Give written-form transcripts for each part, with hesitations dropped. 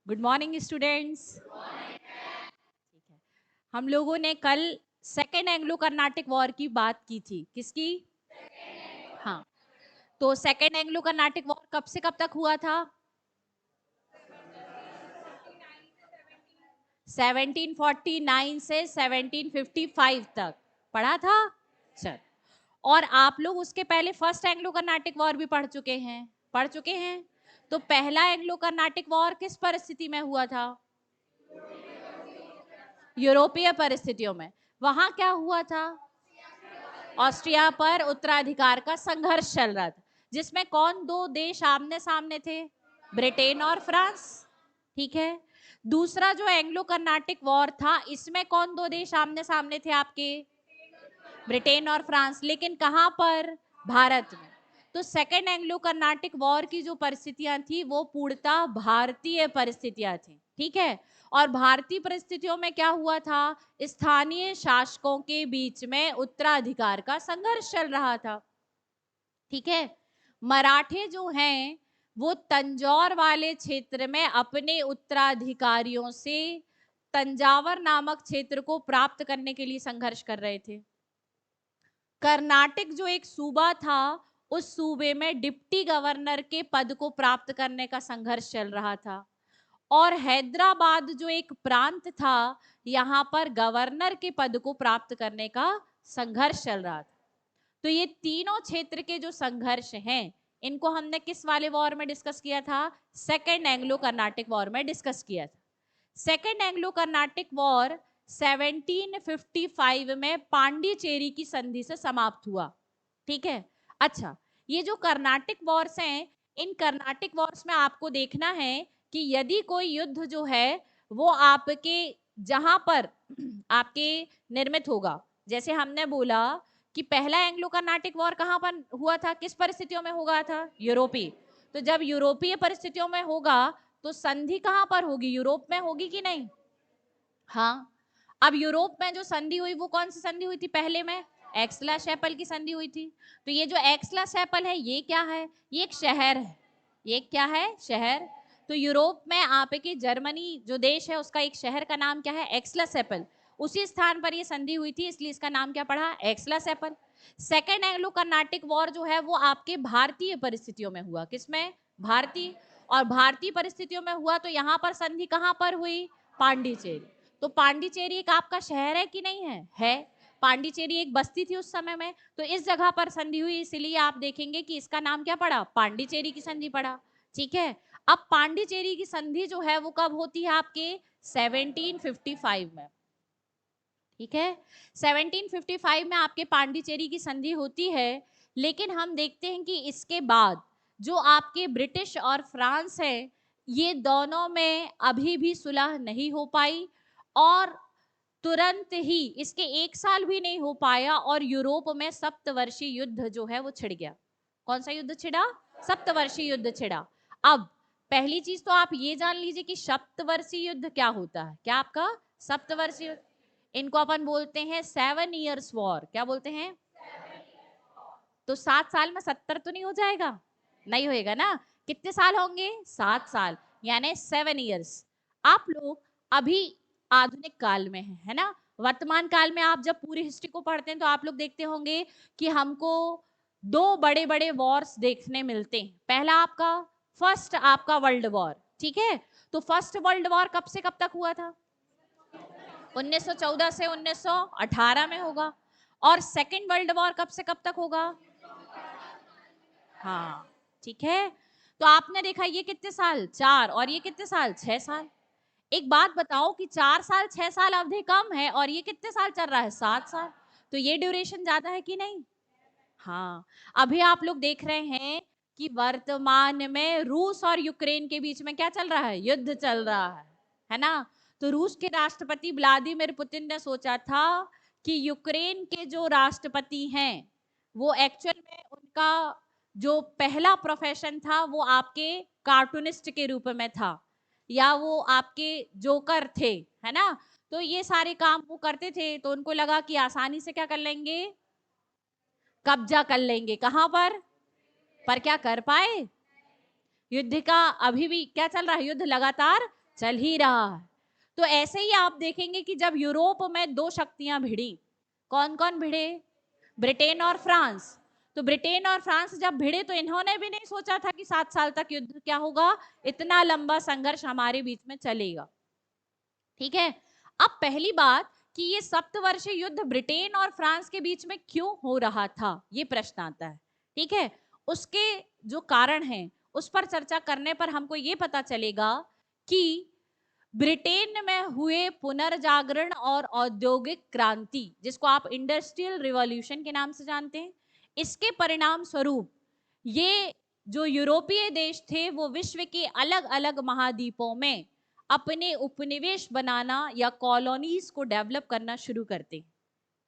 Good morning students. ठीक है, हम लोगों ने कल सेकेंड एंग्लो कर्नाटिक वॉर की बात की थी। किसकी? हाँ, तो सेकेंड एंग्लो कर्नाटिक वॉर कब से कब तक हुआ था? 1749 से 1755 तक पढ़ा था। चल, और आप लोग उसके पहले फर्स्ट एंग्लो कर्नाटिक वॉर भी पढ़ चुके हैं। तो पहला एंग्लो कर्नाटिक वॉर किस परिस्थिति में हुआ था? यूरोपीय परिस्थितियों में। वहां क्या हुआ था? ऑस्ट्रिया पर उत्तराधिकार का संघर्ष चल रहा था, जिसमें कौन दो देश आमने सामने थे? ब्रिटेन और फ्रांस। ठीक है, दूसरा जो एंग्लो कर्नाटिक वॉर था, इसमें कौन दो देश आमने सामने थे आपके? ब्रिटेन और फ्रांस, लेकिन कहां पर? भारत में। तो सेकेंड एंग्लो कर्नाटिक वॉर की जो परिस्थितियां थी वो पूर्णतः भारतीय परिस्थितियां थी। ठीक है, और भारतीय परिस्थितियों में क्या हुआ था? स्थानीय शासकों के बीच में उत्तराधिकार का संघर्ष चल रहा था। ठीक है, मराठे जो हैं वो तंजौर वाले क्षेत्र में अपने उत्तराधिकारियों से तंजावर नामक क्षेत्र को प्राप्त करने के लिए संघर्ष कर रहे थे। कर्नाटक जो एक सूबा था, उस सूबे में डिप्टी गवर्नर के पद को प्राप्त करने का संघर्ष चल रहा था। और हैदराबाद जो एक प्रांत था, यहाँ पर गवर्नर के पद को प्राप्त करने का संघर्ष चल रहा था। तो ये तीनों क्षेत्र के जो संघर्ष हैं, इनको हमने किस वाले वॉर में डिस्कस किया था? सेकेंड एंग्लो कर्नाटिक वॉर में डिस्कस किया था। सेकेंड एंग्लो कर्नाटिक वॉर 1755 में पांडिचेरी की संधि से समाप्त हुआ। ठीक है, अच्छा, ये जो कर्नाटिक वॉर्स हैं, इन कर्नाटिक वॉर्स में आपको देखना है कि यदि कोई युद्ध जो है वो आपके जहां पर आपके निर्मित होगा, जैसे हमने बोला कि पहला एंग्लो कर्नाटिक वॉर कहां पर हुआ था, किस परिस्थितियों में हुआ था? यूरोपीय। तो जब यूरोपीय परिस्थितियों में होगा तो संधि कहां पर होगी? यूरोप में होगी कि नहीं? हाँ, अब यूरोप में जो संधि हुई वो कौन सी संधि हुई थी? पहले में एक्सला शैपल की संधि हुई थी। तो ये जो एक्सला शैपल है ये क्या है? ये एक शहर है। ये क्या है? शहर। तो यूरोप में आपके जर्मनी जो देश है उसका एक शहर का नाम क्या है? एक्सला शैपल। उसी स्थान पर ये संधि हुई थी, इसलिए इसका नाम क्या पड़ा? एक्सला शैपल। सेकेंड एंग्लो कर्नाटिक वॉर जो है वो आपके भारतीय परिस्थितियों में हुआ। किसमें? भारतीय। और भारतीय परिस्थितियों में हुआ तो यहाँ पर संधि कहाँ पर हुई? पांडिचेरी। तो पांडिचेरी एक आपका शहर है कि नहीं है? है। पांडिचेरी एक बस्ती थी उस समय में, तो इस जगह पर संधि हुई, इसलिए आप देखेंगे कि इसका नाम क्या पड़ा? पांडिचेरी की संधि पड़ा। ठीक है, अब पांडिचेरी की संधि जो है वो कब होती है आपके? 1755 में। ठीक है, 1755 में आपके पांडिचेरी की संधि होती है। लेकिन हम देखते हैं कि इसके बाद जो आपके ब्रिटिश और फ्रांस है, ये दोनों में अभी भी सुलह नहीं हो पाई, और तुरंत ही इसके एक साल भी नहीं हो पाया और यूरोप में सप्तवर्षीय युद्ध जो है वो छिड़ गया। कौन सा युद्ध छिड़ा? सप्तवर्षीय युद्ध छिड़ा। अब पहली चीज तो आप ये जान लीजिए कि सप्तवर्षीय युद्ध क्या होता है। क्या आपका? सप्तवर्षीय, इनको अपन बोलते हैं 7 इयर्स वॉर। क्या बोलते हैं? तो 7 साल में 70 तो नहीं हो जाएगा? नहीं होएगा ना। कितने साल होंगे? 7 साल, यानी 7 इयर्स। आप लोग अभी आधुनिक काल में है ना? वर्तमान काल में आप जब पूरी हिस्ट्री को पढ़ते हैं तो आप लोग देखते होंगे कि हमको दो बड़े बड़े वॉर्स देखने मिलते हैं। पहला आपका फर्स्ट आपका वर्ल्ड वॉर। ठीक है, तो फर्स्ट वर्ल्ड वॉर कब से कब तक हुआ था? 1914 से 1918 में होगा। और सेकेंड वर्ल्ड वॉर कब से कब तक होगा? हाँ, ठीक है, तो आपने देखा ये कितने साल? 4। और ये कितने साल? 6 साल। एक बात बताओ कि 4 साल 6 साल अवधि कम है और ये कितने साल चल रहा है? 7 साल। तो ये ड्यूरेशन ज्यादा है कि नहीं? हाँ, अभी आप लोग देख रहे हैं कि वर्तमान में रूस और यूक्रेन के बीच में क्या चल रहा है? युद्ध चल रहा है ना? तो रूस के राष्ट्रपति व्लादिमीर पुतिन ने सोचा था कि यूक्रेन के जो राष्ट्रपति हैं वो एक्चुअल में उनका जो पहला प्रोफेशन था वो आपके कार्टूनिस्ट के रूप में था, या वो आपके जोकर थे, है ना? तो ये सारे काम वो करते थे, तो उनको लगा कि आसानी से क्या कर लेंगे? कब्जा कर लेंगे। कहां पर क्या कर पाए? युद्ध का अभी भी क्या चल रहा है? युद्ध लगातार चल ही रहा है। तो ऐसे ही आप देखेंगे कि जब यूरोप में दो शक्तियां भिड़ी, कौन कौन भिड़े? ब्रिटेन और फ्रांस। तो ब्रिटेन और फ्रांस जब भिड़े तो इन्होंने भी नहीं सोचा था कि 7 साल तक युद्ध क्या होगा, इतना लंबा संघर्ष हमारे बीच में चलेगा। ठीक है। अब पहली बात कि ये सप्तवर्षीय युद्ध ब्रिटेन और फ्रांस के बीच में क्यों हो रहा था, ये प्रश्न आता है। ठीक है। उसके जो कारण हैं उस पर चर्चा करने पर हमको ये पता चलेगा कि ब्रिटेन में हुए पुनर्जागरण और औद्योगिक क्रांति, जिसको आप इंडस्ट्रियल रिवॉल्यूशन के नाम से जानते हैं, इसके परिणाम स्वरूप ये जो यूरोपीय देश थे वो विश्व के अलग अलग महाद्वीपों में अपने उपनिवेश बनाना या कॉलोनीज को डेवलप करना शुरू करते हैं।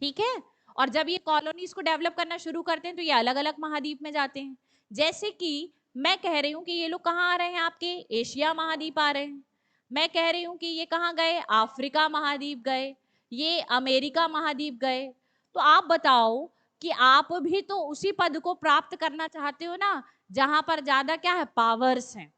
ठीक है। और जब ये कॉलोनीज को डेवलप करना शुरू करते हैं तो ये अलग अलग महाद्वीप में जाते हैं। जैसे कि मैं कह रही हूं कि ये लोग कहाँ आ रहे हैं, आपके एशिया महाद्वीप आ रहे हैं। मैं कह रही हूं कि ये कहाँ गए, अफ्रीका महाद्वीप गए, ये अमेरिका महाद्वीप गए। तो आप बताओ कि आप भी तो उसी पद को प्राप्त करना चाहते हो ना, जहां पर ज्यादा क्या है, पावर्स हैं,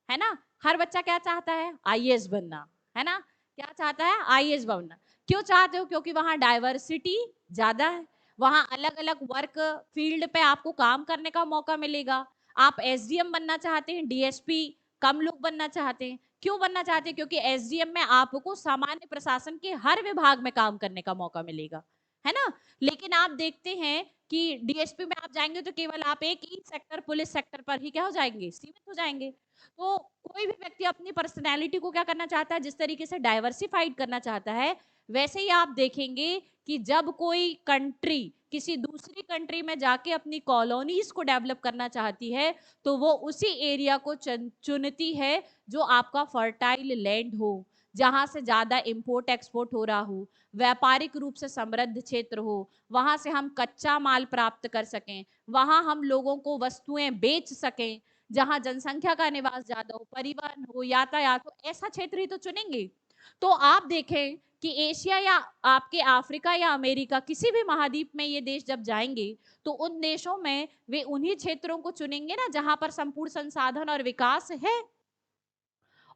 है ना। हर बच्चा क्या चाहता है, आईएएस बनना, है ना। क्या चाहता है, आईएएस बनना। क्यों चाहते हो? क्योंकि वहां डाइवर्सिटी ज्यादा है, वहां अलग अलग वर्क फील्ड पे आपको काम करने का मौका मिलेगा। आप एसडीएम बनना चाहते हैं, डीएसपी कम लोग बनना चाहते हैं। क्यों बनना चाहते हैं? क्योंकि एसडीएम में आपको सामान्य प्रशासन के हर विभाग में काम करने का मौका मिलेगा, है ना। लेकिन आप देखते हैं कि डीएसपी में आप जाएंगे तो केवल आप एक ही सेक्टर, पुलिस सेक्टर पर ही क्या हो जाएंगे, सीमित हो जाएंगे। तो कोई भी व्यक्ति अपनी पर्सनैलिटी को क्या करना चाहता है, जिस तरीके से डाइवर्सिफाइड करना चाहता है, वैसे ही आप देखेंगे कि जब कोई कंट्री किसी दूसरी कंट्री में जाके अपनी कॉलोनीज को डेवलप करना चाहती है तो वो उसी एरिया को चुनती है जो आपका फर्टाइल लैंड हो, जहां से ज्यादा इंपोर्ट एक्सपोर्ट हो रहा हो, व्यापारिक रूप से समृद्ध क्षेत्र हो, वहां से हम कच्चा माल प्राप्त कर सकें, वहां हम लोगों को वस्तुएं बेच सकें, जहां जनसंख्या का निवास ज्यादा हो, परिवहन हो, यातायात हो, ऐसा क्षेत्र ही तो चुनेंगे। तो आप देखें कि एशिया या आपके अफ्रीका या अमेरिका किसी भी महाद्वीप में ये देश जब जाएंगे तो उन देशों में वे उन्हीं क्षेत्रों को चुनेंगे ना जहां पर संपूर्ण संसाधन और विकास है।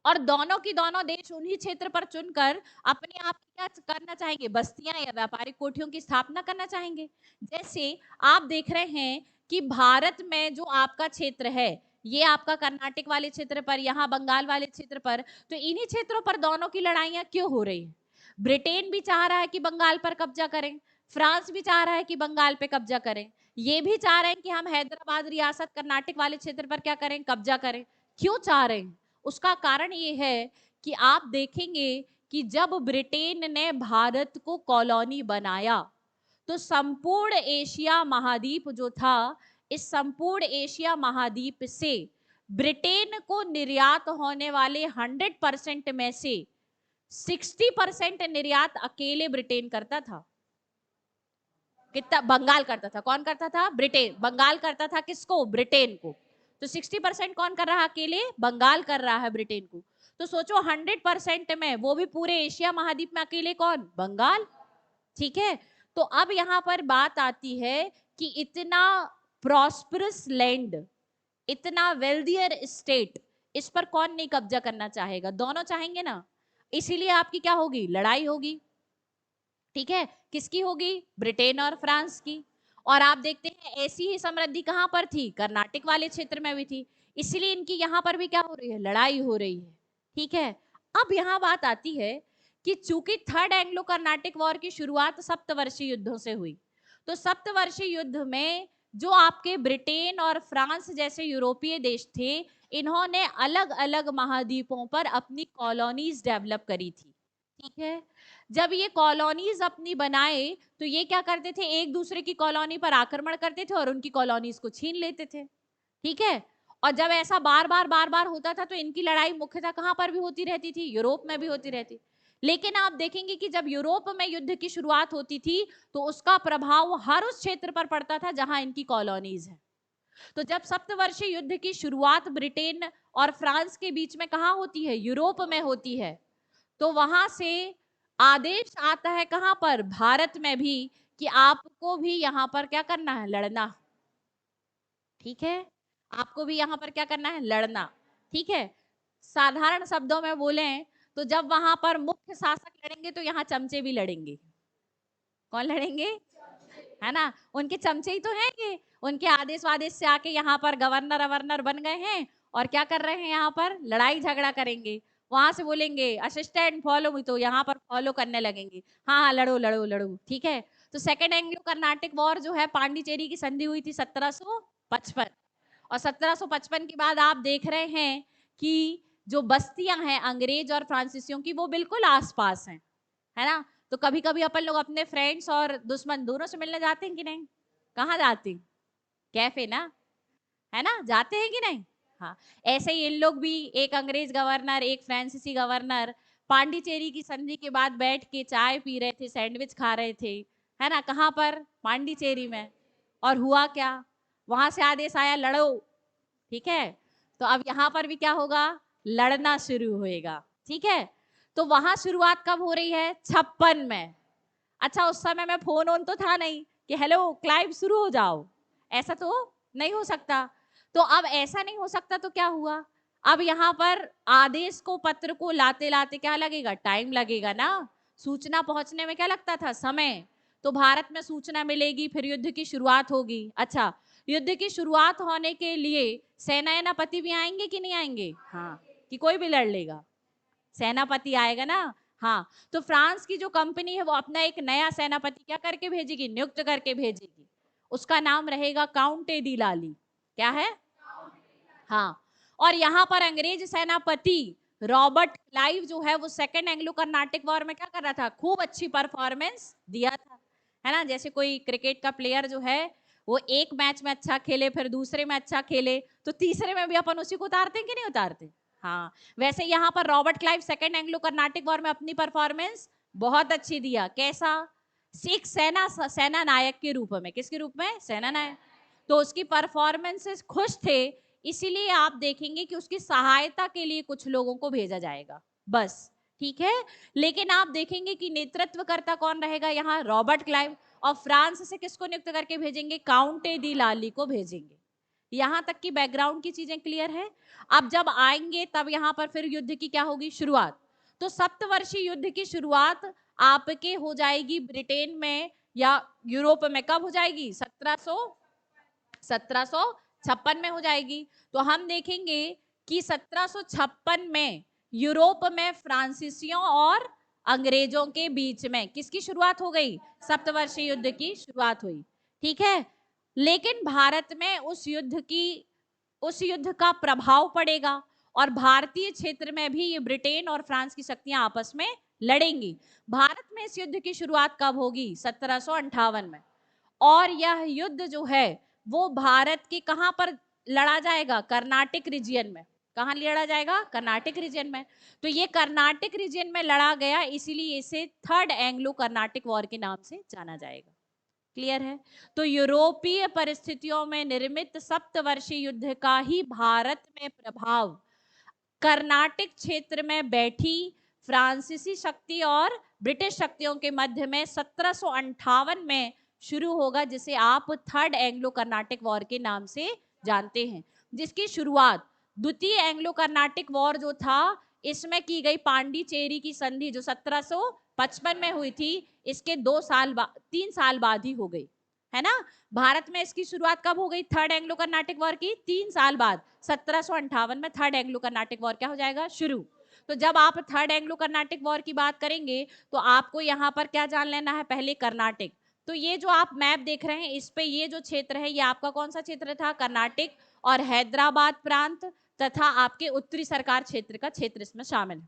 और दोनों की दोनों देश उन्हीं क्षेत्र पर चुनकर अपने आप क्या करना चाहेंगे, बस्तियां या व्यापारिक कोठियों की स्थापना करना चाहेंगे। जैसे आप देख रहे हैं कि भारत में जो आपका क्षेत्र है, ये आपका कर्नाटक वाले क्षेत्र पर, यहाँ बंगाल वाले क्षेत्र पर, तो इन्हीं क्षेत्रों पर दोनों की लड़ाइयां क्यों हो रही है? ब्रिटेन भी चाह रहा है कि बंगाल पर कब्जा करें, फ्रांस भी चाह रहा है कि बंगाल पे कब्जा करें, ये भी चाह रहे हैं कि हम हैदराबाद रियासत कर्नाटक वाले क्षेत्र पर क्या करें, कब्जा करें। क्यों चाह रहे हैं? उसका कारण ये है कि आप देखेंगे कि जब ब्रिटेन ने भारत को कॉलोनी बनाया तो संपूर्ण एशिया महाद्वीप जो था, इस संपूर्ण एशिया महाद्वीप से ब्रिटेन को निर्यात होने वाले 100% में से 60% निर्यात अकेले ब्रिटेन करता था। कितना? बंगाल करता था। कौन करता था? ब्रिटेन। बंगाल करता था किसको? ब्रिटेन को। तो 60% कौन कर रहा है अकेले? बंगाल कर रहा है ब्रिटेन को। तो सोचो 100% में, वो भी पूरे एशिया महाद्वीप में अकेले कौन? बंगाल। ठीक है। तो अब यहां पर बात आती है कि इतना प्रॉस्परस लैंड, इतना वेल्दियर स्टेट, इस पर कौन नहीं कब्जा करना चाहेगा? दोनों चाहेंगे ना। इसीलिए आपकी क्या होगी? लड़ाई होगी। ठीक है। किसकी होगी? ब्रिटेन और फ्रांस की। और आप देखते हैं ऐसी ही समृद्धि कहां पर थी? कर्नाटक वाले क्षेत्र में भी थी। इसलिए इनकी यहां पर भी क्या हो रही है? लड़ाई हो रही है। ठीक है। अब यहां बात आती है कि चूंकि थर्ड एंग्लो कर्नाटिक वॉर की शुरुआत सप्तवर्षीय युद्धों से हुई, तो सप्तवर्षीय युद्ध में जो आपके ब्रिटेन और फ्रांस जैसे यूरोपीय देश थे, इन्होंने अलग अलग महाद्वीपों पर अपनी कॉलोनीज डेवलप करी थी। ठीक है। जब ये कॉलोनीज अपनी बनाए तो ये क्या करते थे? एक दूसरे की कॉलोनी पर आक्रमण करते थे और उनकी कॉलोनीज को छीन लेते थे। ठीक है। और जब ऐसा बार बार होता था तो इनकी लड़ाई मुख्यतः कहां पर भी होती रहती थी? यूरोप में भी होती रहती। लेकिन आप देखेंगे कि जब यूरोप में युद्ध की शुरुआत होती थी तो उसका प्रभाव हर उस क्षेत्र पर पड़ता था जहां इनकी कॉलोनीज है। तो जब सप्तवर्षीय युद्ध की शुरुआत ब्रिटेन और फ्रांस के बीच में कहां होती है? यूरोप में होती है। तो वहां से आदेश आता है कहां पर? भारत में भी, कि आपको भी यहां पर क्या करना है? लड़ना। ठीक है। आपको भी यहां पर क्या करना है? लड़ना। ठीक है। साधारण शब्दों में बोलें तो जब वहां पर मुख्य शासक लड़ेंगे तो यहाँ चमचे भी लड़ेंगे। कौन लड़ेंगे? है ना, उनके चमचे ही तो हैं ये, उनके आदेश वादेश से आके यहाँ पर गवर्नर अवर्नर बन गए हैं और क्या कर रहे हैं, यहाँ पर लड़ाई झगड़ा करेंगे। वहां से बोलेंगे असिस्टेंट फॉलो मी, तो यहाँ पर फॉलो करने लगेंगे। हाँ हाँ लड़ो लड़ो लड़ो, ठीक है। तो सेकेंड एंग्लो कर्नाटिक वॉर जो है, पांडिचेरी की संधि हुई थी 1755, और 1755 के बाद आप देख रहे हैं कि जो बस्तियां हैं अंग्रेज और फ्रांसीसियों की, वो बिल्कुल आसपास हैं, है ना। तो कभी कभी अपन लोग अपने फ्रेंड्स और दुश्मन दोनों से मिलने जाते हैं कि नहीं? कहाँ जाते हैं? कैफे ना, है ना, जाते हैं कि नहीं? हाँ, ऐसे ही इन लोग भी, एक अंग्रेज गवर्नर एक फ्रांसीसी गवर्नर पांडिचेरी की संधि के बाद बैठ के चाय पी रहे थे, सैंडविच खा रहे थे, है ना, कहाँ पर? पांडिचेरी में। और हुआ क्या? वहां से आदेश आया लड़ो, ठीक है। तो अब यहाँ पर भी क्या होगा? लड़ना शुरू होएगा, ठीक है। तो वहां शुरुआत कब हो रही है? 56 में। अच्छा, उस समय में फोन ऑन तो था नहीं कि हेलो क्लाइव शुरू हो जाओ, ऐसा तो नहीं हो सकता। तो अब ऐसा नहीं हो सकता तो क्या हुआ? अब यहाँ पर आदेश को, पत्र को लाते लाते क्या लगेगा? टाइम लगेगा ना। सूचना पहुंचने में क्या लगता था? समय। तो भारत में सूचना मिलेगी, फिर युद्ध की शुरुआत होगी। अच्छा, युद्ध की शुरुआत होने के लिए सेनापति भी आएंगे कि नहीं आएंगे? हाँ, कि कोई भी लड़ लेगा? सेनापति आएगा ना। हाँ, तो फ्रांस की जो कंपनी है वो अपना एक नया सेनापति क्या करके भेजेगी? नियुक्त करके भेजेगी। उसका नाम रहेगा काउंटे दी लाली। क्या है? हाँ, और यहाँ पर अंग्रेज सेनापति रॉबर्ट क्लाइव जो है वो सेकेंड एंग्लो कर्नाटिक वॉर में क्या कर रहा था? खूब अच्छी परफॉर्मेंस दिया था, है ना। जैसे कोई क्रिकेट का प्लेयर जो है वो एक मैच में अच्छा खेले, फिर दूसरे में अच्छा खेले, तो तीसरे में भी अपन उसी को उतारते हैं कि नहीं उतारते? हाँ, वैसे यहाँ पर Robert Clive second Anglo Carnatic war में अपनी परफॉर्मेंस बहुत अच्छी दिया। कैसा? एक सेना नायक के रूप में। किसके रूप में? सेना नायक। तो उसकी परफॉर्मेंस से खुश थे, इसीलिए आप देखेंगे कि उसकी सहायता के लिए कुछ लोगों को भेजा जाएगा, बस, ठीक है। लेकिन आप देखेंगे कि नेतृत्वकर्ता कौन रहेगा यहाँ? Robert Clive. और फ्रांस से किसको नियुक्त करके भेजेंगे? काउंटे दी लाली को भेजेंगे। यहां तक की बैकग्राउंड की चीजें क्लियर है। अब जब आएंगे तब यहाँ पर फिर युद्ध की क्या होगी? शुरुआत। तो सप्तवर्षीय युद्ध की शुरुआत आपके हो जाएगी ब्रिटेन में या यूरोप में। कब हो जाएगी? 1756 में हो जाएगी। तो हम देखेंगे कि 1756 में यूरोप में फ्रांसीसियों और अंग्रेजों के बीच में किसकी शुरुआत हो गई? सप्तवर्षीय युद्ध की शुरुआत हुई, ठीक है। लेकिन भारत में उस युद्ध का प्रभाव पड़ेगा और भारतीय क्षेत्र में भी ये ब्रिटेन और फ्रांस की शक्तियां आपस में लड़ेंगी। भारत में इस युद्ध की शुरुआत कब होगी? 1758 में। और यह युद्ध जो है वो भारत के कहां पर लड़ा जाएगा? कर्नाटक रीजन में। कहां लड़ा जाएगा? कर्नाटक रीजन में। तो ये कर्नाटक रीजन में लड़ा गया, इसीलिए इसे थर्ड एंग्लो कर्नाटक वॉर के नाम से जाना जाएगा। क्लियर है? तो यूरोपीय परिस्थितियों में निर्मित सप्तवर्षीय युद्ध का ही भारत में प्रभाव कर्नाटक क्षेत्र में बैठी फ्रांसीसी शक्ति और ब्रिटिश शक्तियों के मध्य में 1758 में शुरू होगा, जिसे आप थर्ड एंग्लो कर्नाटक वॉर के नाम से जानते हैं। जिसकी शुरुआत द्वितीय एंग्लो कर्नाटक वॉर जो था, इसमें की गई पांडिचेरी की संधि जो 1755 में हुई थी, इसके 3 साल बाद ही हो गई, है ना। भारत में इसकी शुरुआत कब हो गई? थर्ड एंग्लो कर्नाटक वॉर की 3 साल बाद 1758 में थर्ड एंग्लो कर्नाटक वॉर क्या हो जाएगा? शुरू। तो जब आप थर्ड एंग्लो कर्नाटक वॉर की बात करेंगे तो आपको यहाँ पर क्या जान लेना है? पहले कर्नाटक। तो ये जो आप मैप देख रहे हैं, इस पे ये जो क्षेत्र है ये आपका कौन सा क्षेत्र था? कर्नाटक और हैदराबाद प्रांत तथा आपके उत्तरी सरकार क्षेत्र का क्षेत्र इसमें शामिल है,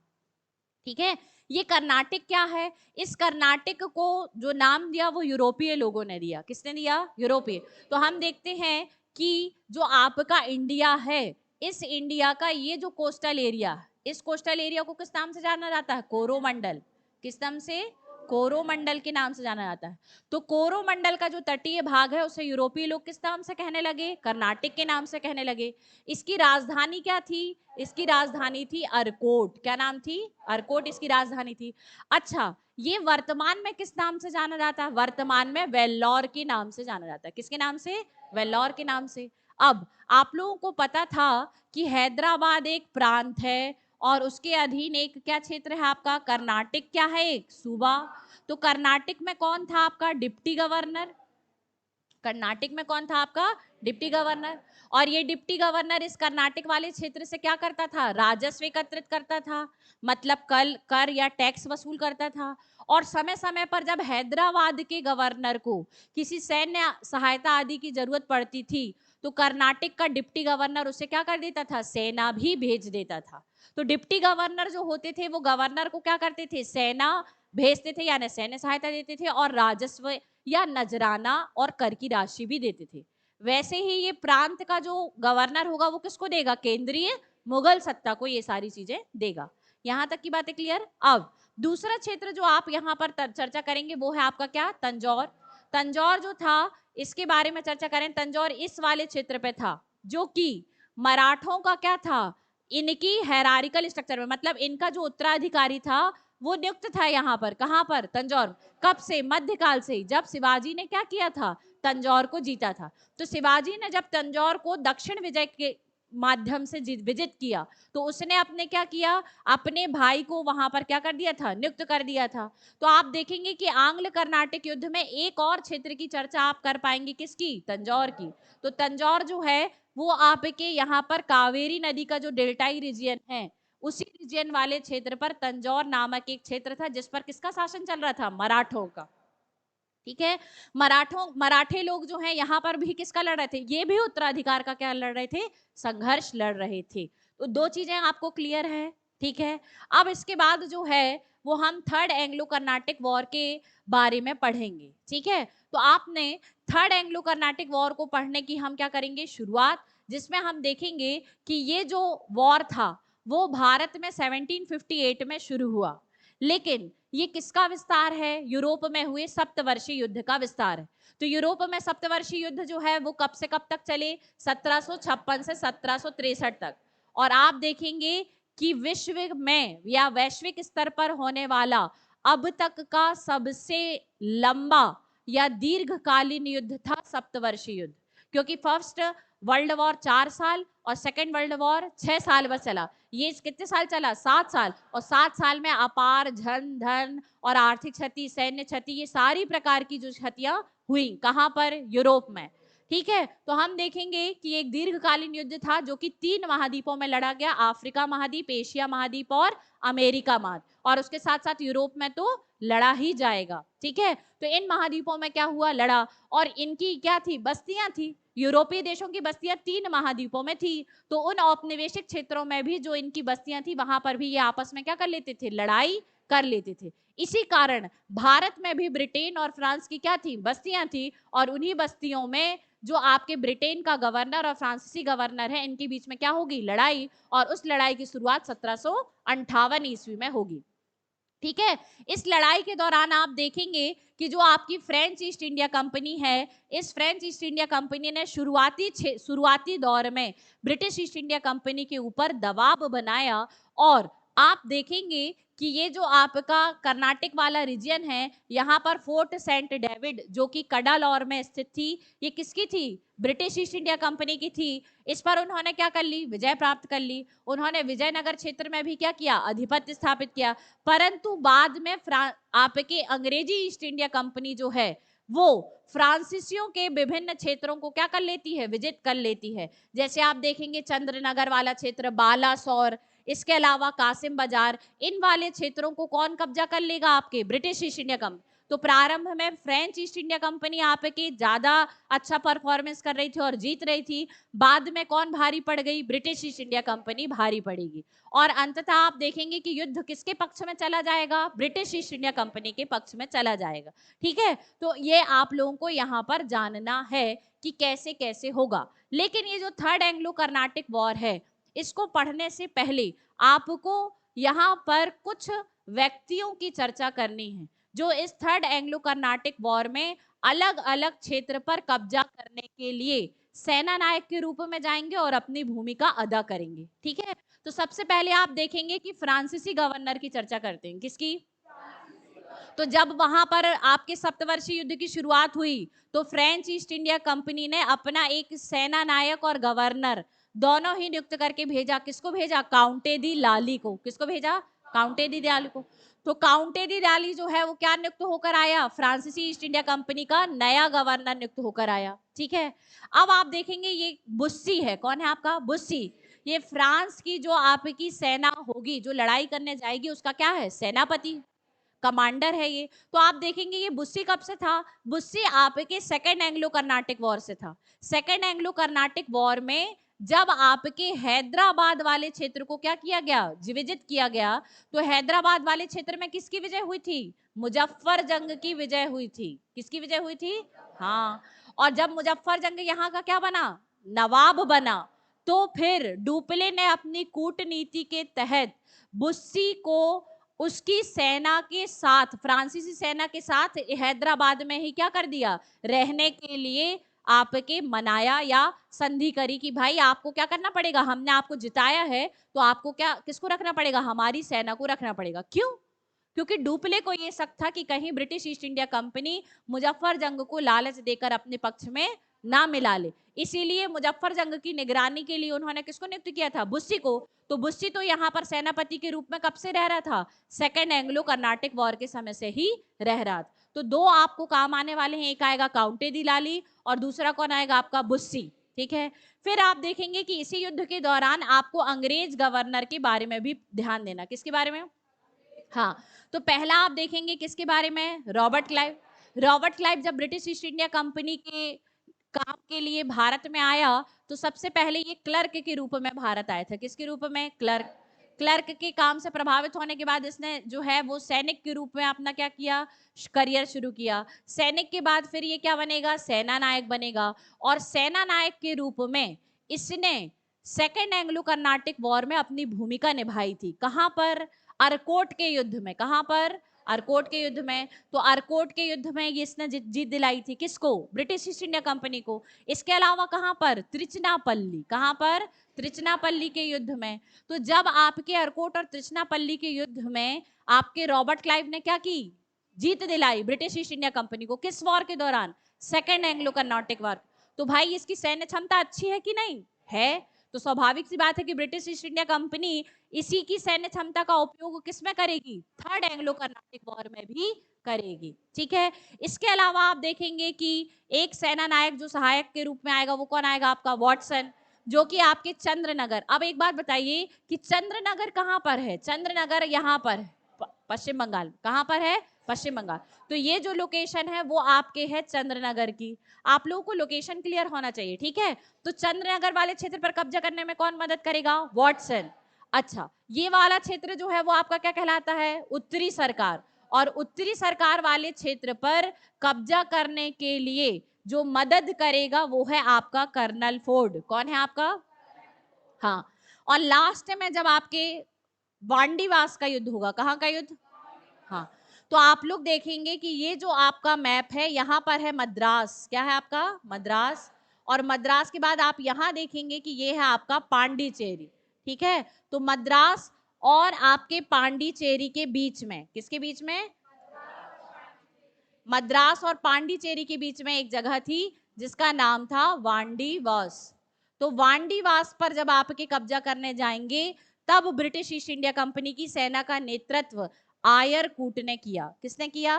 ठीक है। ये कर्नाटक क्या है? इस कर्नाटक को जो नाम दिया वो यूरोपीय लोगों ने दिया। किसने दिया? यूरोपीय। तो हम देखते हैं कि जो आपका इंडिया है, इस इंडिया का ये जो कोस्टल एरिया, इस कोस्टल एरिया को किस नाम से जाना जाता है? कोरोमंडल। किस नाम से? कोरोमंडल के नाम से जाना जाता है। तो कोरोमंडल का जो तटीय भाग है उसे यूरोपीय लोग किस नाम से कहने लगे? कर्नाटक के नाम से कहने लगे। इसकी राजधानी क्या थी? इसकी राजधानी थी अर्कोट। क्या नाम थी? अर्कोट इसकी राजधानी थी। अच्छा, ये वर्तमान में किस नाम से जाना जाता है? वर्तमान में वेल्लोर के नाम से जाना जाता है। किसके नाम से? वेल्लोर के नाम से। अब आप लोगों को पता था कि हैदराबाद एक प्रांत है और उसके अधीन एक क्या क्षेत्र है आपका, कर्नाटक क्या है, एक सूबा। तो कर्नाटक में कौन था आपका डिप्टी गवर्नर, कर्नाटक में कौन था आपका डिप्टी गवर्नर। और ये डिप्टी गवर्नर इस कर्नाटक वाले क्षेत्र से क्या करता था, राजस्व एकत्रित करता था, मतलब कर या टैक्स वसूल करता था। और समय समय पर जब हैदराबाद के गवर्नर को किसी सैन्य सहायता आदि की जरूरत पड़ती थी तो कर्नाटक का डिप्टी गवर्नर उसे क्या कर देता था, सेना भी भेज देता था। तो डिप्टी गवर्नर जो होते थे वो गवर्नर को क्या करते थे, सेना भेजते थे यानी सैन्य सहायता देते थे और राजस्व या नजराना और कर की राशि भी देते थे। वैसे ही ये प्रांत का जो गवर्नर होगा वो किसको देगा, केंद्रीय मुगल सत्ता को ये सारी चीजें देगा। यहां तक की बातें क्लियर। अब दूसरा क्षेत्र जो आप यहाँ पर चर्चा करेंगे वो है आपका क्या, तंजौर। तंजौर जो था इसके बारे में चर्चा करें, तंजौर इस वाले क्षेत्र पे था जो कि मराठों का क्या था, इनकी हैरारिकल स्ट्रक्चर में, मतलब इनका जो उत्तराधिकारी था वो नियुक्त था यहाँ पर, कहाँ पर, तंजौर। कब से, मध्यकाल से, जब शिवाजी ने क्या किया था, तंजौर को जीता था। तो शिवाजी ने जब तंजौर को दक्षिण विजय के माध्यम से विजित किया तो उसने अपने क्या किया, अपने भाई को वहां पर क्या कर दिया था, नियुक्त कर दिया था। तो आप देखेंगे कि आंग्ल कर्नाटक युद्ध में एक और क्षेत्र की चर्चा आप कर पाएंगे, किसकी, तंजौर की। तो तंजौर जो है वो आपके यहाँ पर कावेरी नदी का जो डेल्टाई रीजियन है उसी रीजन वाले क्षेत्र पर तंजौर नामक एक क्षेत्र था जिस पर किसका शासन चल रहा था, मराठों का। ठीक है, मराठे लोग जो हैं यहाँ पर भी किसका लड़ रहे थे, ये भी उत्तराधिकार का क्या लड़ रहे थे, संघर्ष लड़ रहे थे। तो दो चीजें आपको क्लियर है। ठीक है, अब इसके बाद जो है वो हम थर्ड एंग्लो कर्नाटिक वॉर के बारे में पढ़ेंगे। ठीक है, तो आपने थर्ड एंग्लो कर्नाटिक वॉर को पढ़ने की हम क्या करेंगे, शुरुआत, जिसमें हम देखेंगे कि ये जो वॉर था वो भारत में 1758 में शुरू हुआ, लेकिन ये किसका विस्तार है, यूरोप में हुए सप्तवर्षीय युद्ध का विस्तार है। तो यूरोप में सप्तवर्षीय युद्ध जो है वो कब से कब तक चले, 1756 से 1763 तक। और आप देखेंगे कि विश्व में या वैश्विक स्तर पर होने वाला अब तक का सबसे लंबा या दीर्घकालीन युद्ध था सप्तवर्षीय युद्ध, क्योंकि फर्स्ट वर्ल्ड वॉर 4 साल और सेकेंड वर्ल्ड वॉर 6 साल बस चला, ये कितने साल चला, 7 साल। और 7 साल में अपार जन धन और आर्थिक क्षति, सैन्य क्षति, ये सारी प्रकार की जो क्षतियां हुई कहां पर, यूरोप में। ठीक है, तो हम देखेंगे कि एक दीर्घकालीन युद्ध था जो कि 3 महाद्वीपों में लड़ा गया, अफ्रीका महाद्वीप, एशिया महाद्वीप और अमेरिका महाद्वीप, और उसके साथ साथ यूरोप में तो लड़ा ही जाएगा। ठीक है, तो इन महाद्वीपों में क्या हुआ, लड़ा, और इनकी क्या थी, बस्तियां थी, यूरोपीय देशों की बस्तियां 3 महाद्वीपों में थी। तो उन औपनिवेशिक क्षेत्रों में भी जो इनकी बस्तियां थी वहां पर भी ये आपस में क्या कर लेते थे, लड़ाई कर लेते थे। इसी कारण भारत में भी ब्रिटेन और फ्रांस की क्या थी, बस्तियां थी, और उन्हीं बस्तियों में जो आपके ब्रिटेन का गवर्नर और फ्रांसीसी गवर्नर है इनके बीच में क्या होगी, लड़ाई, और उस लड़ाई की शुरुआत 1758 ईस्वी में होगी। ठीक है, इस लड़ाई के दौरान आप देखेंगे कि जो आपकी फ्रेंच ईस्ट इंडिया कंपनी है, इस फ्रेंच ईस्ट इंडिया कंपनी ने शुरुआती दौर में ब्रिटिश ईस्ट इंडिया कंपनी के ऊपर दबाव बनाया। और आप देखेंगे कि ये जो आपका कर्नाटक वाला रीजन है, यहाँ पर फोर्ट सेंट डेविड जो कि कडालौर में स्थित थी, ये किसकी थी, ब्रिटिश ईस्ट इंडिया कंपनी की थी। इस पर उन्होंने क्या कर ली, विजय प्राप्त कर ली। उन्होंने विजयनगर क्षेत्र में भी क्या किया, अधिपत्य स्थापित किया। परंतु बाद में आपके अंग्रेजी ईस्ट इंडिया कंपनी जो है वो फ्रांसीसियों के विभिन्न क्षेत्रों को क्या कर लेती है, विजिट कर लेती है। जैसे आप देखेंगे चंद्रनगर वाला क्षेत्र, बालासोर, इसके अलावा कासिम बाजार, इन वाले क्षेत्रों को कौन कब्जा कर लेगा, आपके ब्रिटिश ईस्ट इंडिया कंपनी। तो प्रारंभ में फ्रेंच ईस्ट इंडिया कंपनी आपकी ज्यादा अच्छा परफॉर्मेंस कर रही थी और जीत रही थी, बाद में कौन भारी पड़ गई, ब्रिटिश ईस्ट इंडिया कंपनी भारी पड़ेगी, और अंततः आप देखेंगे कि युद्ध किसके पक्ष में चला जाएगा, ब्रिटिश ईस्ट इंडिया कंपनी के पक्ष में चला जाएगा। ठीक है, तो ये आप लोगों को यहाँ पर जानना है कि कैसे कैसे होगा। लेकिन ये जो थर्ड एंग्लो कर्नाटिक वॉर है, इसको पढ़ने से पहले आपको यहाँ पर कुछ व्यक्तियों की चर्चा करनी है जो इस थर्ड एंग्लो कर्नाटिक वॉर में अलग अलग क्षेत्र पर कब्जा करने के लिए सेना नायक के रूप में जाएंगे और अपनी भूमिका अदा करेंगे। ठीक है, तो सबसे पहले आप देखेंगे कि फ्रांसीसी गवर्नर की चर्चा करते हैं, किसकी, तो जब वहां पर आपके सप्तवर्षीय युद्ध की शुरुआत हुई तो फ्रेंच ईस्ट इंडिया कंपनी ने अपना एक सेना नायक और गवर्नर दोनों ही नियुक्त करके भेजा। किसको भेजा? काउंटे दी लाली को। किसको भेजा? काउंटे दी लाली को। तो काउंटे दी लाली जो है वो क्या नियुक्त होकर आया? फ्रांसीसी ईस्ट इंडिया कंपनी का नया गवर्नर नियुक्त होकर आया। ठीक है, अब आप देखेंगे ये बुस्सी है। कौन है आपका? बुस्सी। ये फ्रांस की जो आपकी सेना होगी, जो लड़ाई करने जाएगी, उसका क्या है? सेनापति, कमांडर है ये। तो आप देखेंगे ये बुस्सी कब से था? बुस्सी आपके सेकेंड एंग्लो कर्नाटिक वॉर से था। सेकेंड एंग्लो कर्नाटिक वॉर में जब आपके हैदराबाद वाले क्षेत्र को क्या किया गया? विभाजित किया गया। तो हैदराबाद वाले क्षेत्र में किसकी विजय हुई थी? मुजफ्फर जंग की विजय हुई थी। किसकी विजय हुई थी? हाँ। और जब मुजफ्फर जंग यहाँ का क्या बना? नवाब बना। तो फिर डुप्ले ने अपनी कूटनीति के तहत बुस्सी को उसकी सेना के साथ, फ्रांसीसी सेना के साथ हैदराबाद में ही क्या कर दिया? रहने के लिए आपके मनाया या संधि करी कि भाई आपको क्या करना पड़ेगा, हमने आपको जिताया है तो आपको क्या, किसको रखना पड़ेगा? हमारी सेना को रखना पड़ेगा। क्यों? क्योंकि डुप्ले को ये शक था कि कहीं British East India company Muzaffar जंग को लालच देकर अपने पक्ष में ना मिला ले। इसीलिए मुजफ्फर जंग की निगरानी के लिए उन्होंने किसको नियुक्त किया था? बुस्सी को। तो बुस्सी तो यहाँ पर सेनापति के रूप में कब से रह रहा था? सेकेंड एंग्लो कर्नाटिक वॉर के समय से ही रह रहा था। तो दो आपको काम आने वाले हैं, एक आएगा काउंटे दी लाली और दूसरा कौन आएगा? आपका बुस्सी। ठीक है, फिर आप देखेंगे कि इसी युद्ध के दौरान आपको अंग्रेज गवर्नर के बारे में भी ध्यान देना। किसके बारे में? हाँ, तो पहला आप देखेंगे किसके बारे में? Robert Clive. रॉबर्ट क्लाइव जब ब्रिटिश ईस्ट इंडिया कंपनी के काम के लिए भारत में आया तो सबसे पहले ये क्लर्क के रूप में भारत आया था। किसके रूप में? क्लर्क। क्लर्क के काम से प्रभावित होने के बाद इसने जो है वो सैनिक के रूप में अपना क्या किया? करियर शुरू किया। सैनिक के बाद फिर ये क्या बनेगा? सेना नायक बनेगा। और सेना नायक के रूप में इसने सेकेंड एंग्लो कर्नाटिक वॉर में अपनी भूमिका निभाई थी। कहां पर? अरकोट के युद्ध में। कहां पर? अरकोट के युद्ध में। तो अरकोट के युद्ध में ये इसने जीत दिलाई थी। किसको? ब्रिटिश ईस्ट इंडिया कंपनी को। इसके अलावा कहां पर? त्रिचनापल्ली। कहां पर? त्रिचनापल्ली के युद्ध में। तो जब आपके अरकोट और त्रिचनापल्ली के युद्ध में आपके रॉबर्ट क्लाइव ने क्या की? जीत दिलाई ब्रिटिश ईस्ट इंडिया कंपनी को। किस वॉर के दौरान? Second Anglo Carnatic war. तो भाई इसकी सैन्य क्षमता अच्छी है कि नहीं है? तो स्वाभाविक सी बात है कि ब्रिटिश ईस्ट इंडिया कंपनी इसी की सैन्य क्षमता का उपयोग किसमें करेगी? थर्ड एंग्लो कर्नाटिक वॉर में भी करेगी। ठीक है, इसके अलावा आप देखेंगे कि एक सेना नायक जो सहायक के रूप में आएगा वो कौन आएगा? आपका वॉटसन, जो कि आपके चंद्रनगर। अब एक बात बताइए कि चंद्रनगर कहां पर है? चंद्रनगर यहाँ पर है, पश्चिम बंगाल। कहां पर है? पश्चिम बंगाल। तो ये जो लोकेशन है वो आपके है चंद्रनगर की। आप लोगों को लोकेशन क्लियर होना चाहिए। ठीक है, तो चंद्रनगर वाले क्षेत्र पर कब्जा करने में कौन मदद करेगा? वॉटसन। अच्छा, ये वाला क्षेत्र जो है वो आपका क्या कहलाता है? उत्तरी सरकार। और उत्तरी सरकार वाले क्षेत्र पर कब्जा करने के लिए जो मदद करेगा वो है आपका कर्नल फोर्ड। कौन है आपका? हाँ। और लास्ट में जब आपके वांडीवास का युद्ध होगा। कहाँ का युद्ध? हाँ। तो आप लोग देखेंगे कि ये जो आपका मैप है, यहाँ पर है मद्रास। क्या है आपका? मद्रास। और मद्रास के बाद आप यहाँ देखेंगे कि ये है आपका पांडिचेरी। ठीक है, तो मद्रास और आपके पांडिचेरी के बीच में, किसके बीच में? मद्रास और पांडिचेरी के बीच में एक जगह थी जिसका नाम था वांडीवास। तो वांडीवास पर जब आपके कब्जा करने जाएंगे तब ब्रिटिश ईस्ट इंडिया कंपनी की सेना का नेतृत्व आयरकूट ने किया। किसने किया?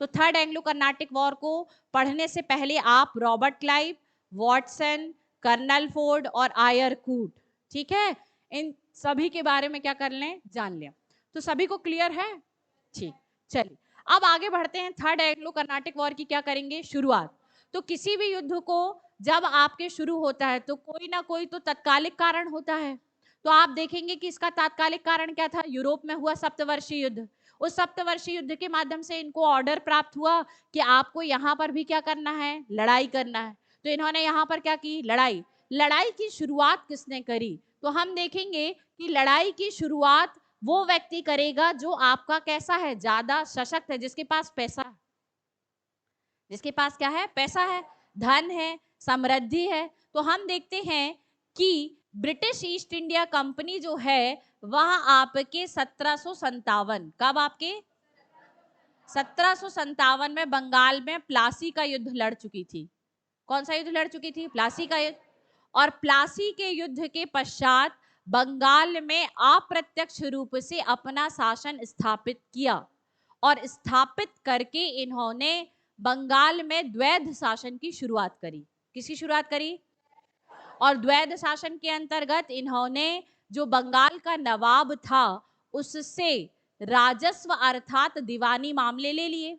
तो थर्ड एंग्लो कर्नाटिक वॉर को पढ़ने से पहले आप Robert Clive, Watson, colonel Ford और आयरकूट, ठीक है, इन सभी के बारे में क्या कर लें? जान लें। तो सभी को क्लियर है? ठीक, चलिए अब आगे बढ़ते हैं। थर्ड एंग्लो कर्नाटिक वॉर की क्या करेंगे? शुरुआत। तो किसी भी युद्ध को जब आपके शुरू होता है तो कोई ना कोई तो तत्कालिक कारण होता है। तो आप देखेंगे कि इसका तात्कालिक कारण क्या था? यूरोप में हुआ सप्तवर्षीय युद्ध। उस सप्तवर्षीय युद्ध के माध्यम से इनको ऑर्डर प्राप्त हुआ कि आपको यहाँ पर भी क्या करना है? लड़ाई करना है। तो इन्होंने यहाँ पर क्या की? लड़ाई। लड़ाई की शुरुआत किसने करी? तो हम देखेंगे कि लड़ाई की शुरुआत वो व्यक्ति करेगा जो आपका कैसा है? ज्यादा सशक्त है, जिसके पास पैसा है। जिसके पास क्या है? पैसा है, धन है, समृद्धि है। तो हम देखते हैं कि ब्रिटिश ईस्ट इंडिया कंपनी जो है वह आपके 1757, कब आपके? 1757 में बंगाल में प्लासी का युद्ध लड़ चुकी थी। कौन सा युद्ध लड़ चुकी थी? प्लासी का युद्ध। और प्लासी के युद्ध के पश्चात बंगाल में अप्रत्यक्ष रूप से अपना शासन स्थापित किया और स्थापित करके इन्होंने बंगाल में द्वैध शासन की शुरुआत करी। किसकी शुरुआत करी? और द्वैध शासन के अंतर्गत इन्होंने जो बंगाल का नवाब था उससे राजस्व अर्थात दीवानी मामले ले लिए।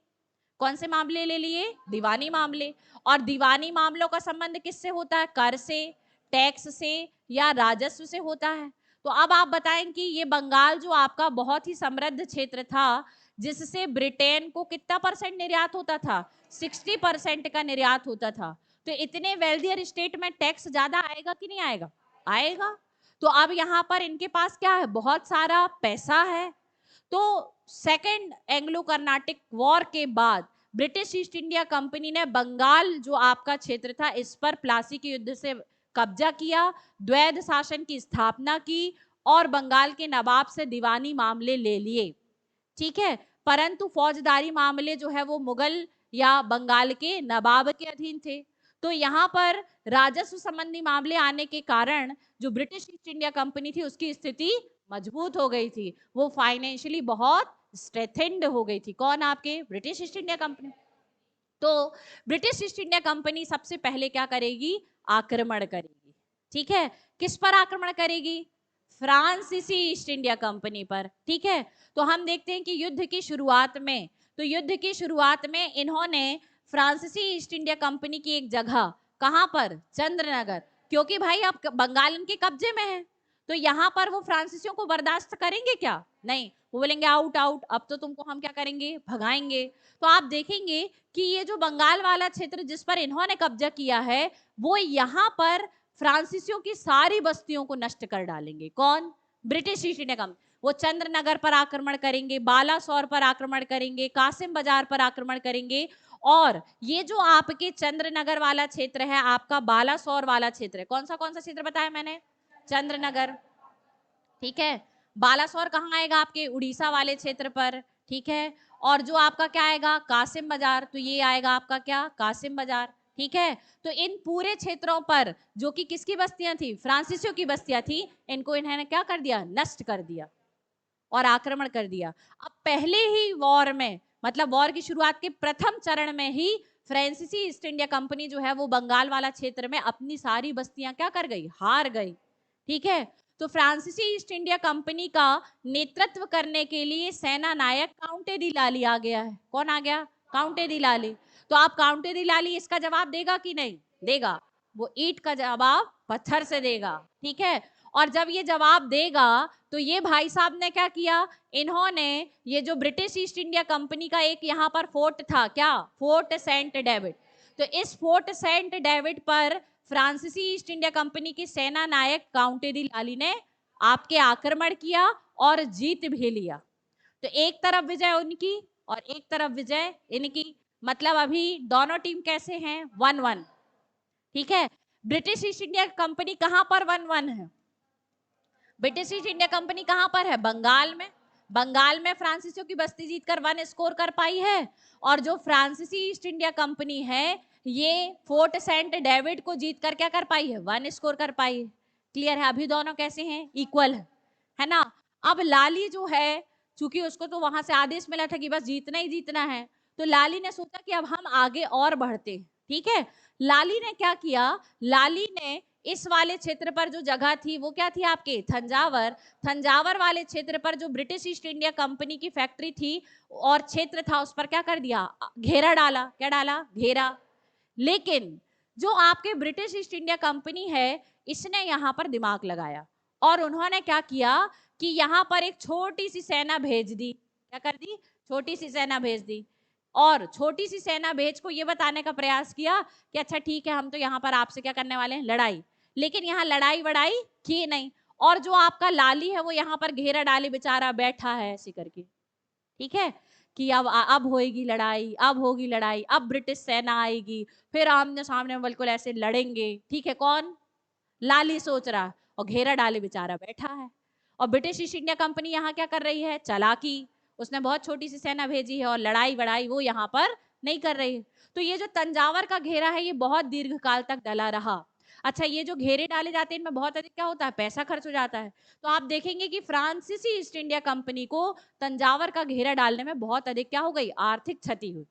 कौन से मामले ले लिए? दीवानी मामले। और दीवानी मामलों का संबंध किससे होता है? कर से, टैक्स से या राजस्व से होता है। तो अब आप बताएं कि ये बंगाल जो आपका बहुत ही समृद्ध क्षेत्र था, जिससे ब्रिटेन को कितना परसेंट निर्यात होता था? 60% का निर्यात होता था। तो इतने वेल्दियर स्टेट में टैक्स ज्यादा आएगा कि नहीं आएगा? आएगा। तो अब यहाँ पर इनके पास क्या है? बहुत सारा पैसा है। तो सेकेंड एंग्लो कर्नाटिक वॉर के बाद ब्रिटिश ईस्ट इंडिया कंपनी ने बंगाल जो आपका क्षेत्र था इस पर प्लासी के युद्ध से कब्जा किया, द्वैध शासन की स्थापना की और बंगाल के नवाब से दीवानी मामले ले लिए। ठीक है, परंतु फौजदारी मामले जो है वो मुगल या बंगाल के नवाब के अधीन थे। तो यहाँ पर राजस्व संबंधी मामले आने के कारण जो ब्रिटिश ईस्ट इंडिया कंपनी थी उसकी स्थिति मजबूत हो गई थी, वो फाइनेंशियली बहुत स्ट्रेथेंड हो गई थी। कौन? आपके ब्रिटिश ईस्ट इंडिया कंपनी। तो ब्रिटिश ईस्ट इंडिया कंपनी सबसे पहले क्या करेगी? आक्रमण करेगी। ठीक है, किस पर आक्रमण करेगी? फ्रांसीसी ईस्ट इंडिया कंपनी पर। ठीक है, तो हम देखते हैं कि युद्ध की शुरुआत में, तो युद्ध की शुरुआत में इन्होंने फ्रांसीसी ईस्ट इंडिया कंपनी की एक जगह, कहां पर? चंद्रनगर, क्योंकि भाई अब बंगाल इनके कब्जे में है, तो यहां पर वो फ्रांसीसियों को बर्दाश्त करेंगे क्या? नहीं, वो बोलेंगे आउट आउट, अब तो तुमको हम क्या करेंगे? भगाएंगे। तो आप देखेंगे कि ये जो बंगाल वाला क्षेत्र जिस पर इन्होंने कब्जा किया है, वो यहाँ पर फ्रांसीसियों की सारी बस्तियों को नष्ट कर डालेंगे। कौन? British East India company. वो चंद्रनगर पर आक्रमण करेंगे, बालासोर पर आक्रमण करेंगे, कासिम बाजार पर आक्रमण करेंगे। और ये जो आपके चंद्रनगर वाला क्षेत्र है, आपका बालासोर वाला क्षेत्र है, कौन सा क्षेत्र बताया मैंने? चंद्रनगर। ठीक है, बालासोर कहाँ आएगा? आपके उड़ीसा वाले क्षेत्र पर। ठीक है, और जो आपका क्या आएगा? कासिम बाजार, तो ये आएगा आपका क्या? कासिम बाजार। ठीक है, तो इन पूरे क्षेत्रों पर जो कि किसकी बस्तियां थी? फ्रांसीसियों की बस्तियां थी, इनको इन्होंने क्या कर दिया? नष्ट कर दिया और आक्रमण कर दिया। अब पहले ही वॉर में, मतलब वॉर की शुरुआत के प्रथम चरण में ही फ्रांसीसी ईस्ट इंडिया कंपनी जो है वो बंगाल वाला क्षेत्र में अपनी सारी बस्तियां क्या कर गई? हार गई। ठीक है, तो फ्रांसीसी ईस्ट इंडिया कंपनी का नेतृत्व करने के लिए सेना नायक काउंटे दी लाली आ गया है। कौन आ गया? काउंटे दी लाली। तो आप काउंटे दी लाली इसका जवाब देगा कि नहीं देगा? वो ईंट का जवाब पत्थर से देगा। ठीक है, और जब ये जवाब देगा तो ये भाई साहब ने क्या किया? इन्होंने ये जो ब्रिटिश ईस्ट इंडिया कंपनी का एक यहाँ पर फोर्ट था, क्या? Fort Saint David. तो इस फोर्ट सेंट डेविड पर फ्रांसीसी ईस्ट इंडिया कंपनी की सेना नायक काउंटे दी लाली ने आपके आक्रमण किया और जीत भी लिया। तो एक तरफ विजय उनकी और एक तरफ विजय इनकी, मतलब अभी दोनों टीम कैसे हैं? 1-1। ठीक है, ब्रिटिश ईस्ट इंडिया कंपनी कहां पर 1-1 है? ब्रिटिश ईस्ट इंडिया कंपनी कहां पर है? बंगाल में। बंगाल में फ्रांसीसियों की बस्ती जीतकर 1 स्कोर कर पाई है, और जो फ्रांसीसी ईस्ट इंडिया कंपनी है ये फोर्ट सेंट डेविड को जीतकर क्या कर पाई है? 1 स्कोर कर पाई है। क्लियर है? अभी दोनों कैसे हैं? इक्वल है ना। अब लाली जो है, चूंकि उसको तो वहां से आदेश मिला था कि बस जीतना ही जीतना है, तो लाली ने सोचा कि अब हम आगे और बढ़ते। ठीक है, लाली ने क्या किया? लाली ने इस वाले क्षेत्र पर जो जगह थी वो क्या थी आपके? थंजावर। थंजावर वाले क्षेत्र पर जो ब्रिटिश ईस्ट इंडिया कंपनी की फैक्ट्री थी और क्षेत्र था उस पर क्या कर दिया? घेरा डाला। क्या डाला? घेरा। लेकिन जो आपके ब्रिटिश ईस्ट इंडिया कंपनी है इसने यहाँ पर दिमाग लगाया और उन्होंने क्या किया कि यहाँ पर एक छोटी सी सेना भेज दी। क्या कर दी? छोटी सी सेना भेज दी, और छोटी सी सेना भेज को ये बताने का प्रयास किया कि अच्छा ठीक है हम तो यहाँ पर आपसे क्या करने वाले हैं? लड़ाई। लेकिन यहाँ लड़ाई वड़ाई की नहीं, और जो आपका लाली है वो यहाँ पर घेरा डाले बेचारा बैठा है ऐसे करके। ठीक है, कि अब होएगी लड़ाई, अब होगी लड़ाई, अब ब्रिटिश सेना आएगी, फिर आमने सामने बिल्कुल ऐसे लड़ेंगे। ठीक है, कौन? लाली सोच रहा, और घेरा डाले बेचारा बैठा है। और ब्रिटिश ईस्ट इंडिया कंपनी यहाँ क्या कर रही है? चालाकी। उसने बहुत छोटी सी सेना भेजी है और लड़ाई वड़ाई वो यहाँ पर नहीं कर रही है। तो ये जो तंजावर का घेरा है ये बहुत दीर्घकाल तक डला रहा। अच्छा, ये जो घेरे डाले जाते हैं इनमें बहुत अधिक क्या होता है, पैसा खर्च हो जाता है। तो आप देखेंगे कि फ्रांसीसी ईस्ट इंडिया कंपनी को तंजावर का घेरा डालने में बहुत अधिक क्या हो गई, आर्थिक क्षति हुई।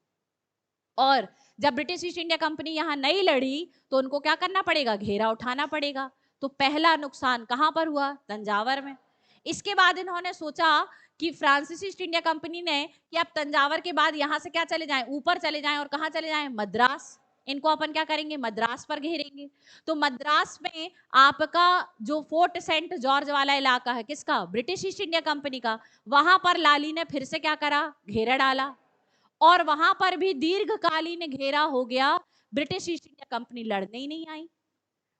और जब ब्रिटिश ईस्ट इंडिया कंपनी यहाँ नहीं लड़ी तो उनको क्या करना पड़ेगा, घेरा उठाना पड़ेगा। तो पहला नुकसान कहां पर हुआ, तंजावर में। इसके बाद इन्होंने सोचा कि फ्रांसीसी ईस्ट इंडिया कंपनी ने कि अब तंजावर के बाद यहाँ से क्या चले जाएं, ऊपर चले जाएं, और कहाँ चले जाएं, मद्रास। इनको अपन क्या करेंगे, मद्रास पर घेरेंगे। तो मद्रास में आपका जो फोर्ट सेंट जॉर्ज वाला इलाका है, किसका, ब्रिटिश ईस्ट इंडिया कंपनी का, वहां पर लाली ने फिर से क्या करा, घेरा डाला। और वहां पर भी दीर्घकालीन घेरा हो गया, ब्रिटिश ईस्ट इंडिया कंपनी लड़ने ही नहीं आई।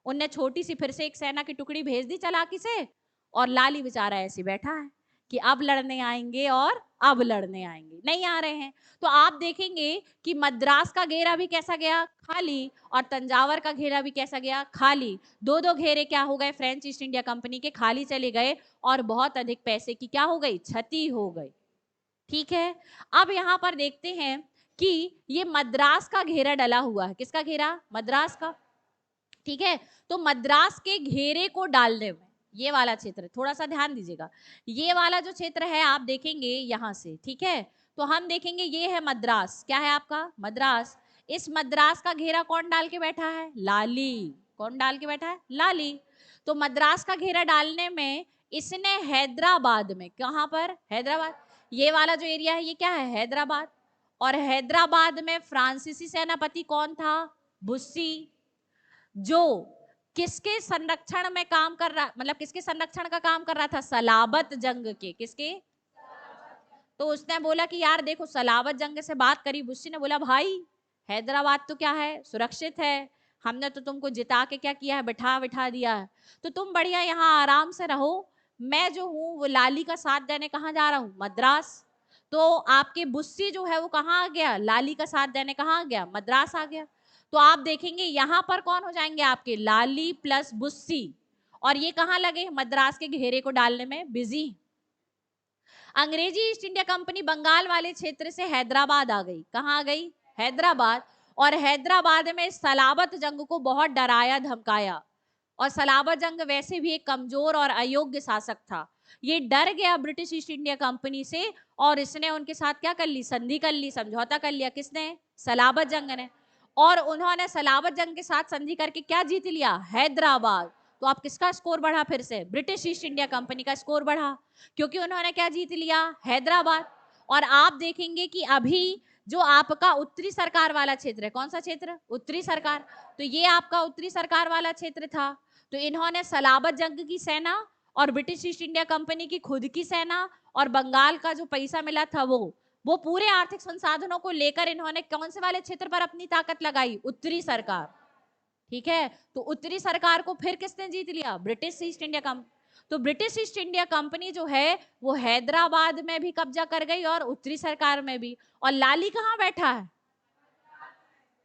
उनने छोटी सी फिर से एक सेना की टुकड़ी भेज दी चालाकी से, और लाली बेचारा ऐसे बैठा है कि अब लड़ने आएंगे और अब लड़ने आएंगे, नहीं आ रहे हैं। तो आप देखेंगे कि मद्रास का घेरा भी कैसा गया, खाली, और तंजावर का घेरा भी कैसा गया, खाली। दो दो घेरे क्या हो गए, फ्रेंच ईस्ट इंडिया कंपनी के खाली चले गए, और बहुत अधिक पैसे की क्या हो गई, क्षति हो गई। ठीक है, अब यहां पर देखते हैं कि ये मद्रास का घेरा डला हुआ है, किसका घेरा, मद्रास का। ठीक है, तो मद्रास के घेरे को डालने में, ये वाला क्षेत्र थोड़ा सा ध्यान दीजिएगा, ये वाला जो क्षेत्र है आप देखेंगे यहां से, ठीक है, तो हम देखेंगे ये है मद्रास, क्या है आपका, मद्रास। इस मद्रास का घेरा कौन डाल के बैठा है, लाली। कौन डाल के बैठा है, लाली। तो मद्रास का घेरा डालने में इसने हैदराबाद में, कहां पर, हैदराबाद, ये वाला जो एरिया है ये क्या है, हैदराबाद। और हैदराबाद में फ्रांसीसी सेनापति कौन था, बुस्सी, जो किसके संरक्षण में काम कर रहा, मतलब किसके संरक्षण का काम कर रहा था, सलाबत जंग के, किसके। तो उसने बोला कि यार देखो, सलाबत जंग से बात करी, बुस्सी ने बोला भाई हैदराबाद तो क्या है, सुरक्षित है, हमने तो तुमको जिता के क्या किया है, बिठा बिठा दिया है, तो तुम बढ़िया यहाँ आराम से रहो, मैं जो हूँ वो लाली का साथ देने कहाँ जा रहा हूँ, मद्रास। तो आपके बुस्सी जो है वो कहाँ आ गया, लाली का साथ देने कहाँ आ गया, मद्रास आ गया। तो आप देखेंगे यहां पर कौन हो जाएंगे आपके, लाली प्लस बुस्सी, और ये कहां लगे, मद्रास के घेरे को डालने में बिजी। अंग्रेजी ईस्ट इंडिया कंपनी बंगाल वाले क्षेत्र से हैदराबाद आ गई, कहां आ गई, हैदराबाद। और हैदराबाद में सलाबत जंग को बहुत डराया धमकाया, और सलाबत जंग वैसे भी एक कमजोर और अयोग्य शासक था, ये डर गया ब्रिटिश ईस्ट इंडिया कंपनी से, और इसने उनके साथ क्या कर ली, संधि कर ली, समझौता कर लिया, किसने, सलाबत जंग ने। और उन्होंने सलाबत जंग के साथ संधि करके क्या जीत लिया, हैदराबाद। तो आप किसका स्कोर बढ़ा, फिर से ब्रिटिश ईस्ट इंडिया कंपनी का स्कोर बढ़ा, क्योंकि उन्होंने क्या जीत लिया, हैदराबाद। और आप देखेंगे कि अभी जो आपका उत्तरी सरकार वाला क्षेत्र है, कौन सा क्षेत्र, उत्तरी सरकार, तो ये आपका उत्तरी सरकार वाला क्षेत्र था। तो इन्होंने सलाबत जंग की सेना और ब्रिटिश ईस्ट इंडिया कंपनी की खुद की सेना और बंगाल का जो पैसा मिला था वो पूरे आर्थिक संसाधनों को लेकर इन्होंने कौन से वाले क्षेत्र पर अपनी ताकत लगाई, उत्तरी सरकार। ठीक है, तो उत्तरी सरकार को फिर किसने जीत लिया, ब्रिटिश ईस्ट इंडिया कंपनी। तो ब्रिटिश ईस्ट इंडिया कंपनी जो है वो हैदराबाद में भी कब्जा कर गई और उत्तरी सरकार में भी। और लाली कहाँ बैठा है,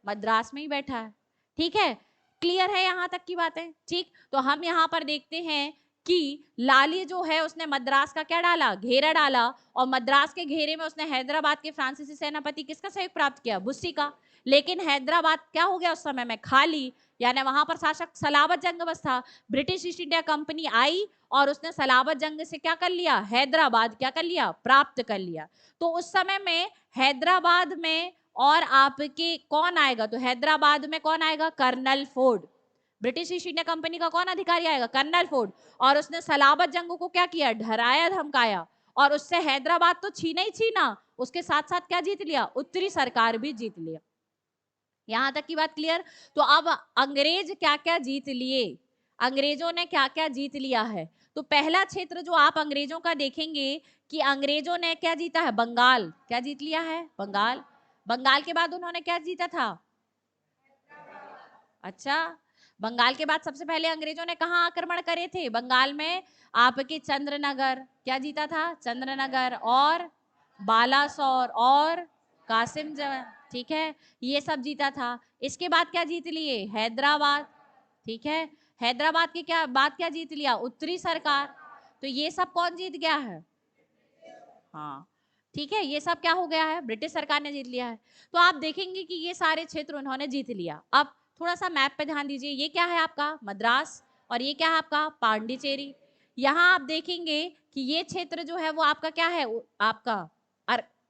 मद्रास में ही बैठा है। ठीक है, क्लियर है यहां तक की बातें, ठीक। तो हम यहां पर देखते हैं कि लाली जो है उसने मद्रास का क्या डाला, घेरा डाला, और मद्रास के घेरे में उसने हैदराबाद के फ्रांसीसी सेनापति किसका सहयोग प्राप्त किया, बुस्सी का। लेकिन हैदराबाद क्या हो गया उस समय में, खाली, यानी वहां पर शासक सलाबत जंग बस था। ब्रिटिश ईस्ट इंडिया कंपनी आई और उसने सलाबत जंग से क्या कर लिया, हैदराबाद क्या कर लिया, प्राप्त कर लिया। तो उस समय में हैदराबाद में और आपके कौन आएगा, तो हैदराबाद में कौन आएगा, colonel Ford. British East India Company का कौन अधिकारी आएगा, कर्नल फोर्ड। और उसने सलाबत जंग को क्या किया, डराया धमकाया, और उससे हैदराबाद तो छीना ही छीना, उसके साथ साथ क्या जीत लिया, उत्तरी सरकार भी जीत लिया। यहां तक की बात क्लियर। तो अब अंग्रेज क्या क्या जीत लिए, अंग्रेजों ने क्या क्या जीत लिया है। तो पहला क्षेत्र जो आप अंग्रेजों का देखेंगे कि अंग्रेजों ने क्या जीता है, बंगाल, क्या जीत लिया है, बंगाल। बंगाल के बाद उन्होंने क्या जीता था, अच्छा, बंगाल के बाद सबसे पहले अंग्रेजों ने कहां आक्रमण करे थे, बंगाल में आपके चंद्रनगर, क्या जीता था, चंद्रनगर और बालासोर और कासिम जवान, ठीक है, ये सब जीता था। इसके बाद क्या जीत लिए, हैदराबाद, ठीक है, हैदराबाद के क्या बाद क्या जीत लिया, उत्तरी सरकार। तो ये सब कौन जीत गया है, हाँ, ठीक है, ये सब क्या हो गया है, ब्रिटिश सरकार ने जीत लिया है। तो आप देखेंगे कि ये सारे क्षेत्र उन्होंने जीत लिया। अब थोड़ा सा मैप पे ध्यान दीजिए, ये क्या है आपका मद्रास और ये क्या है आपका पांडिचेरी। यहाँ आप देखेंगे कि ये क्षेत्र जो है वो आपका क्या है, आपका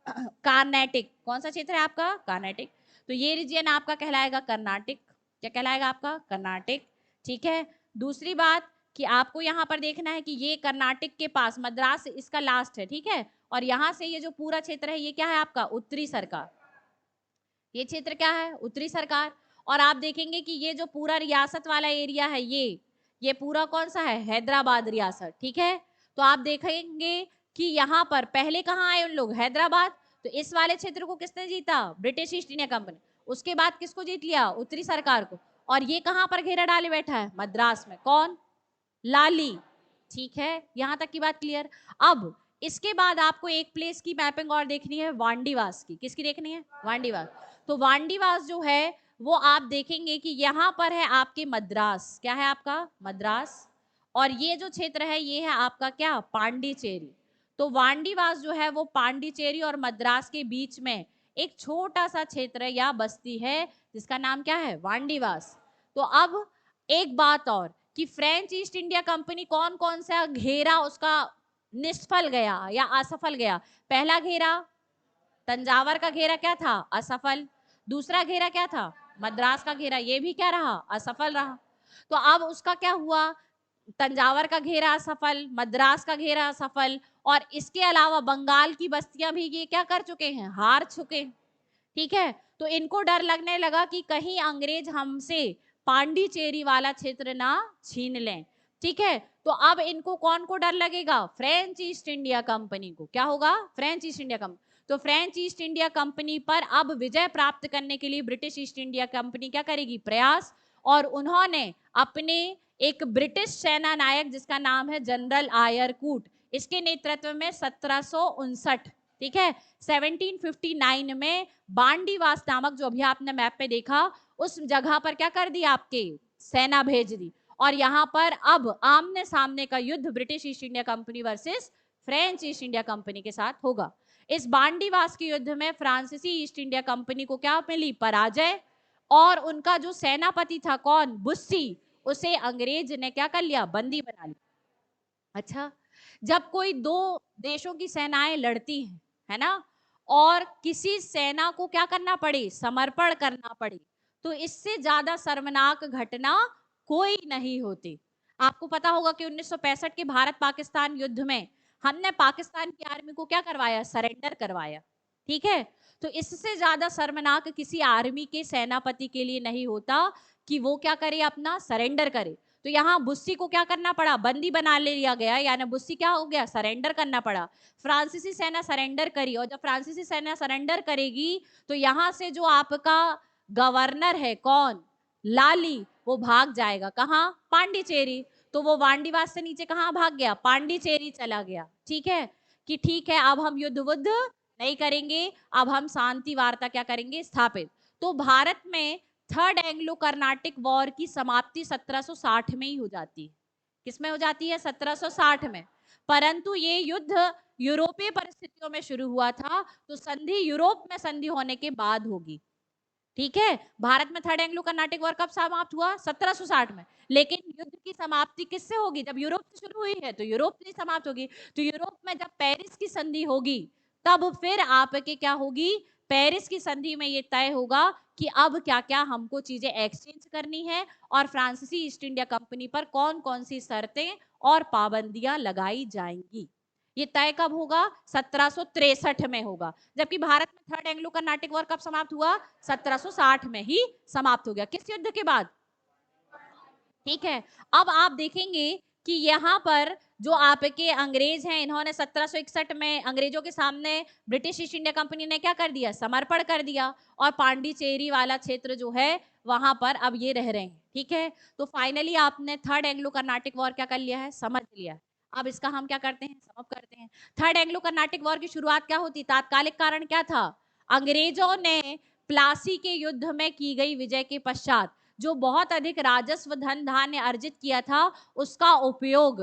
कर्नाटक। कौन सा क्षेत्र है आपका कर्नाटक। तो ये रीजन आपका कहलाएगा कर्नाटक। क्या कहलाएगा आपका कर्नाटक। ठीक है। दूसरी बात कि आपको यहाँ पर देखना है कि ये कर्नाटक के पास मद्रास इसका लास्ट है, ठीक है। और यहाँ से ये जो पूरा क्षेत्र है ये क्या है आपका उत्तरी सरकार। ये क्षेत्र क्या है उत्तरी सरकार। और आप देखेंगे कि ये जो पूरा रियासत वाला एरिया है ये पूरा कौन सा है हैदराबाद रियासत, ठीक है। तो आप देखेंगे कि यहाँ पर पहले कहाँ आए उन लोग हैदराबाद। तो इस वाले क्षेत्र को किसने जीता ब्रिटिश ईस्ट इंडिया कंपनी। उसके बाद किसको जीत लिया उत्तरी सरकार को। और ये कहाँ पर घेरा डाले बैठा है मद्रास में, कौन लाली। ठीक है, यहां तक की बात क्लियर। अब इसके बाद आपको एक प्लेस की मैपिंग और देखनी है वांडीवास की। किसकी देखनी है वांडीवास। तो वांडीवास जो है वो आप देखेंगे कि यहाँ पर है आपके मद्रास। क्या है आपका मद्रास। और ये जो क्षेत्र है ये है आपका क्या पांडिचेरी। तो वांडीवास जो है वो पांडिचेरी और मद्रास के बीच में एक छोटा सा क्षेत्र या बस्ती है जिसका नाम क्या है वांडीवास। तो अब एक बात और कि फ्रेंच ईस्ट इंडिया कंपनी कौन कौन सा घेरा उसका निष्फल गया या असफल गया। पहला घेरा तंजावर का घेरा क्या था असफल। दूसरा घेरा क्या था मद्रास का घेरा, ये भी क्या रहा असफल रहा। तो अब उसका क्या हुआ तंजावर का घेरा असफल, मद्रास का घेरा असफल, और इसके अलावा बंगाल की बस्तियां भी ये क्या कर चुके हैं हार चुके। ठीक है। तो इनको डर लगने लगा कि कहीं अंग्रेज हमसे पांडिचेरी वाला क्षेत्र ना छीन लें। ठीक है। तो अब इनको कौन को डर लगेगा फ्रेंच ईस्ट इंडिया कंपनी को। क्या होगा फ्रेंच ईस्ट इंडिया कंपनी। तो फ्रेंच ईस्ट इंडिया कंपनी पर अब विजय प्राप्त करने के लिए ब्रिटिश ईस्ट इंडिया कंपनी क्या करेगी प्रयास। और उन्होंने अपने एक ब्रिटिश सेना नायक जिसका नाम है जनरल आयरकूट, इसके नेतृत्व में 1759, ठीक है 1759 में बांडीवास नामक जो अभी आपने मैप पे देखा उस जगह पर क्या कर दिया आपके सेना भेज दी। और यहाँ पर अब आमने सामने का युद्ध British East India company versus French east India company के साथ होगा। इस बांडीवास के युद्ध में फ्रांसीसी ईस्ट इंडिया कंपनी को क्या मिली पराजय। और उनका जो सेनापति था कौन बुस्सी, उसे अंग्रेज ने क्या कर लिया बंदी बना लिया। अच्छा, जब कोई दो देशों की सेनाएं लड़ती हैं है ना, और किसी सेना को क्या करना पड़े समर्पण करना पड़े, तो इससे ज्यादा शर्मनाक घटना कोई नहीं होती। आपको पता होगा कि 1965 के भारत पाकिस्तान युद्ध में हमने पाकिस्तान की आर्मी को क्या करवाया सरेंडर करवाया। ठीक है। तो इससे ज्यादा शर्मनाक किसी आर्मी के सेनापति के लिए नहीं होता कि वो क्या करे अपना सरेंडर करे। तो यहाँ बुस्सी को क्या करना पड़ा बंदी बना लिया गया, यानी बुस्सी क्या हो गया सरेंडर करना पड़ा। फ्रांसीसी सेना सरेंडर करी, और जब फ्रांसीसी सेना सरेंडर करेगी तो यहाँ से जो आपका गवर्नर है कौन लाली, वो भाग जाएगा कहाँ पांडिचेरी। तो वो वांडीवास से नीचे कहाँ भाग गया पांडिचेरी चला गया। ठीक है कि ठीक है अब हम युद्ध वुद्ध नहीं करेंगे, अब हम शांति वार्ता क्या करेंगे स्थापित। तो भारत में थर्ड एंग्लो कर्नाटिक वॉर की समाप्ति 1760 में ही हो जाती है। किसमें हो जाती है 1760 में। परंतु ये युद्ध यूरोपीय परिस्थितियों में शुरू हुआ था, तो संधि यूरोप में संधि होने के बाद होगी। ठीक है। भारत में थर्ड एंग्लो कर्नाटिक वॉर कब समाप्त हुआ 1760 में। लेकिन युद्ध की समाप्ति किससे होगी जब यूरोप से शुरू हुई है तो यूरोप से समाप्त होगी। तो यूरोप में जब पेरिस की संधि होगी तब फिर आपके क्या होगी पेरिस की संधि में ये तय होगा कि अब क्या क्या हमको चीजें एक्सचेंज करनी है और फ्रांसीसी ईस्ट इंडिया कंपनी पर कौन कौन सी शर्तें और पाबंदियां लगाई जाएंगी। ये तय कब होगा 1763 में होगा। जबकि भारत में थर्ड एंग्लो कर्नाटिक वॉर कब समाप्त हुआ 1760 में ही समाप्त हो गया। किस युद्ध के बाद। ठीक है। अब आप देखेंगे कि यहाँ पर जो आपके अंग्रेज हैं इन्होंने 1761 में अंग्रेजों के सामने ब्रिटिश ईस्ट इंडिया कंपनी ने क्या कर दिया समर्पण कर दिया, और पांडिचेरी वाला क्षेत्र जो है वहां पर अब ये रह रहे हैं। ठीक है। तो फाइनली आपने थर्ड एंग्लो कर्नाटिक वॉर क्या कर लिया है समझ लिया। अब इसका हम क्या करते हैं समअप करते हैं। थर्ड एंग्लो कर्नाटिक वॉर की शुरुआत क्या होती तात्कालिक कारण क्या था अंग्रेजों ने प्लासी के युद्ध में की गई विजय के पश्चात जो बहुत अधिक राजस्व धन धान्य अर्जित किया था उसका उपयोग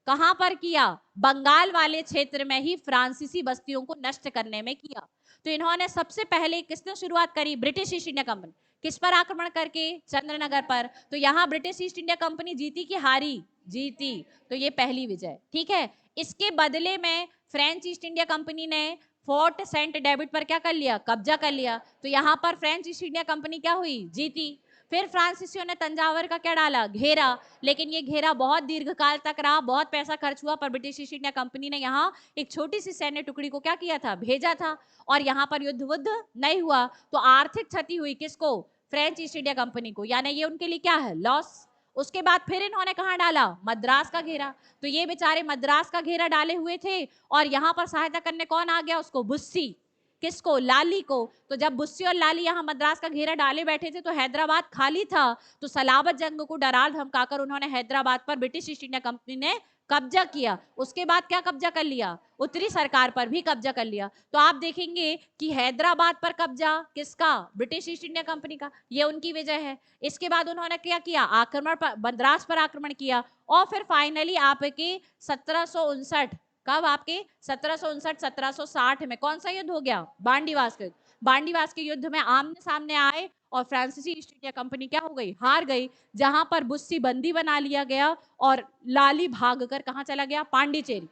कहां पर किया बंगाल वाले क्षेत्र में ही फ्रांसीसी बस्तियों को नष्ट करने में किया। तो इन्होंने सबसे पहले किसने शुरुआत करी? British East India company. किस पर आक्रमण करके? चंद्रनगर पर। तो यहाँ ब्रिटिश ईस्ट इंडिया कंपनी जीती कि हारी? जीती। तो ये पहली विजय, ठीक है। इसके बदले में फ्रेंच ईस्ट इंडिया कंपनी ने फोर्ट सेंट डेविड पर क्या कर लिया? कब्जा कर लिया। तो यहाँ पर फ्रेंच ईस्ट इंडिया कंपनी क्या हुई? जीती। फिर फ्रांसीसियों ने तंजावर का क्या डाला? घेरा। लेकिन ये घेरा बहुत दीर्घकाल तक रहा, बहुत पैसा खर्च हुआ, पर ब्रिटिश ईस्ट इंडिया कंपनी ने यहाँ एक छोटी सी सैन्य टुकड़ी को क्या किया था? भेजा था। और यहाँ पर युद्ध वुद्ध नहीं हुआ। तो आर्थिक क्षति हुई किसको? फ्रेंच ईस्ट इंडिया कंपनी को, यानी ये उनके लिए क्या है? लॉस। उसके बाद फिर इन्होंने कहा डाला? मद्रास का घेरा। तो ये बेचारे मद्रास का घेरा डाले हुए थे, और यहाँ पर सहायता करने कौन आ गया उसको? बुस्सी। किसको? लाली को। तो जब बुस्सी और लाली यहाँ मद्रास का घेरा डाले बैठे थे तो हैदराबाद खाली था। तो सलाबत जंग को डरा धमकाकर उन्होंने हैदराबाद पर ब्रिटिश ईस्ट इंडिया कंपनी ने कब्जा किया। उसके बाद क्या कब्जा कर लिया? उत्तरी सरकार पर भी कब्जा कर लिया। तो आप देखेंगे कि हैदराबाद पर कब्जा किसका? ब्रिटिश ईस्ट इंडिया कंपनी का। ये उनकी विजय है। इसके बाद उन्होंने क्या किया? आक्रमण पर, मद्रास पर आक्रमण किया। और फिर फाइनली आपके 1759, कब? आपके 1759-1760 में कौन सा युद्ध हो गया? बांडीवास का युद्ध। बांडीवास के युद्ध में आमने सामने आए और फ्रांसीसी ईस्ट इंडिया कंपनी क्या हो गई? हार गई। जहां पर बुस्सी बंदी बना लिया गया और लाली भागकर कहां चला गया? पांडिचेरी।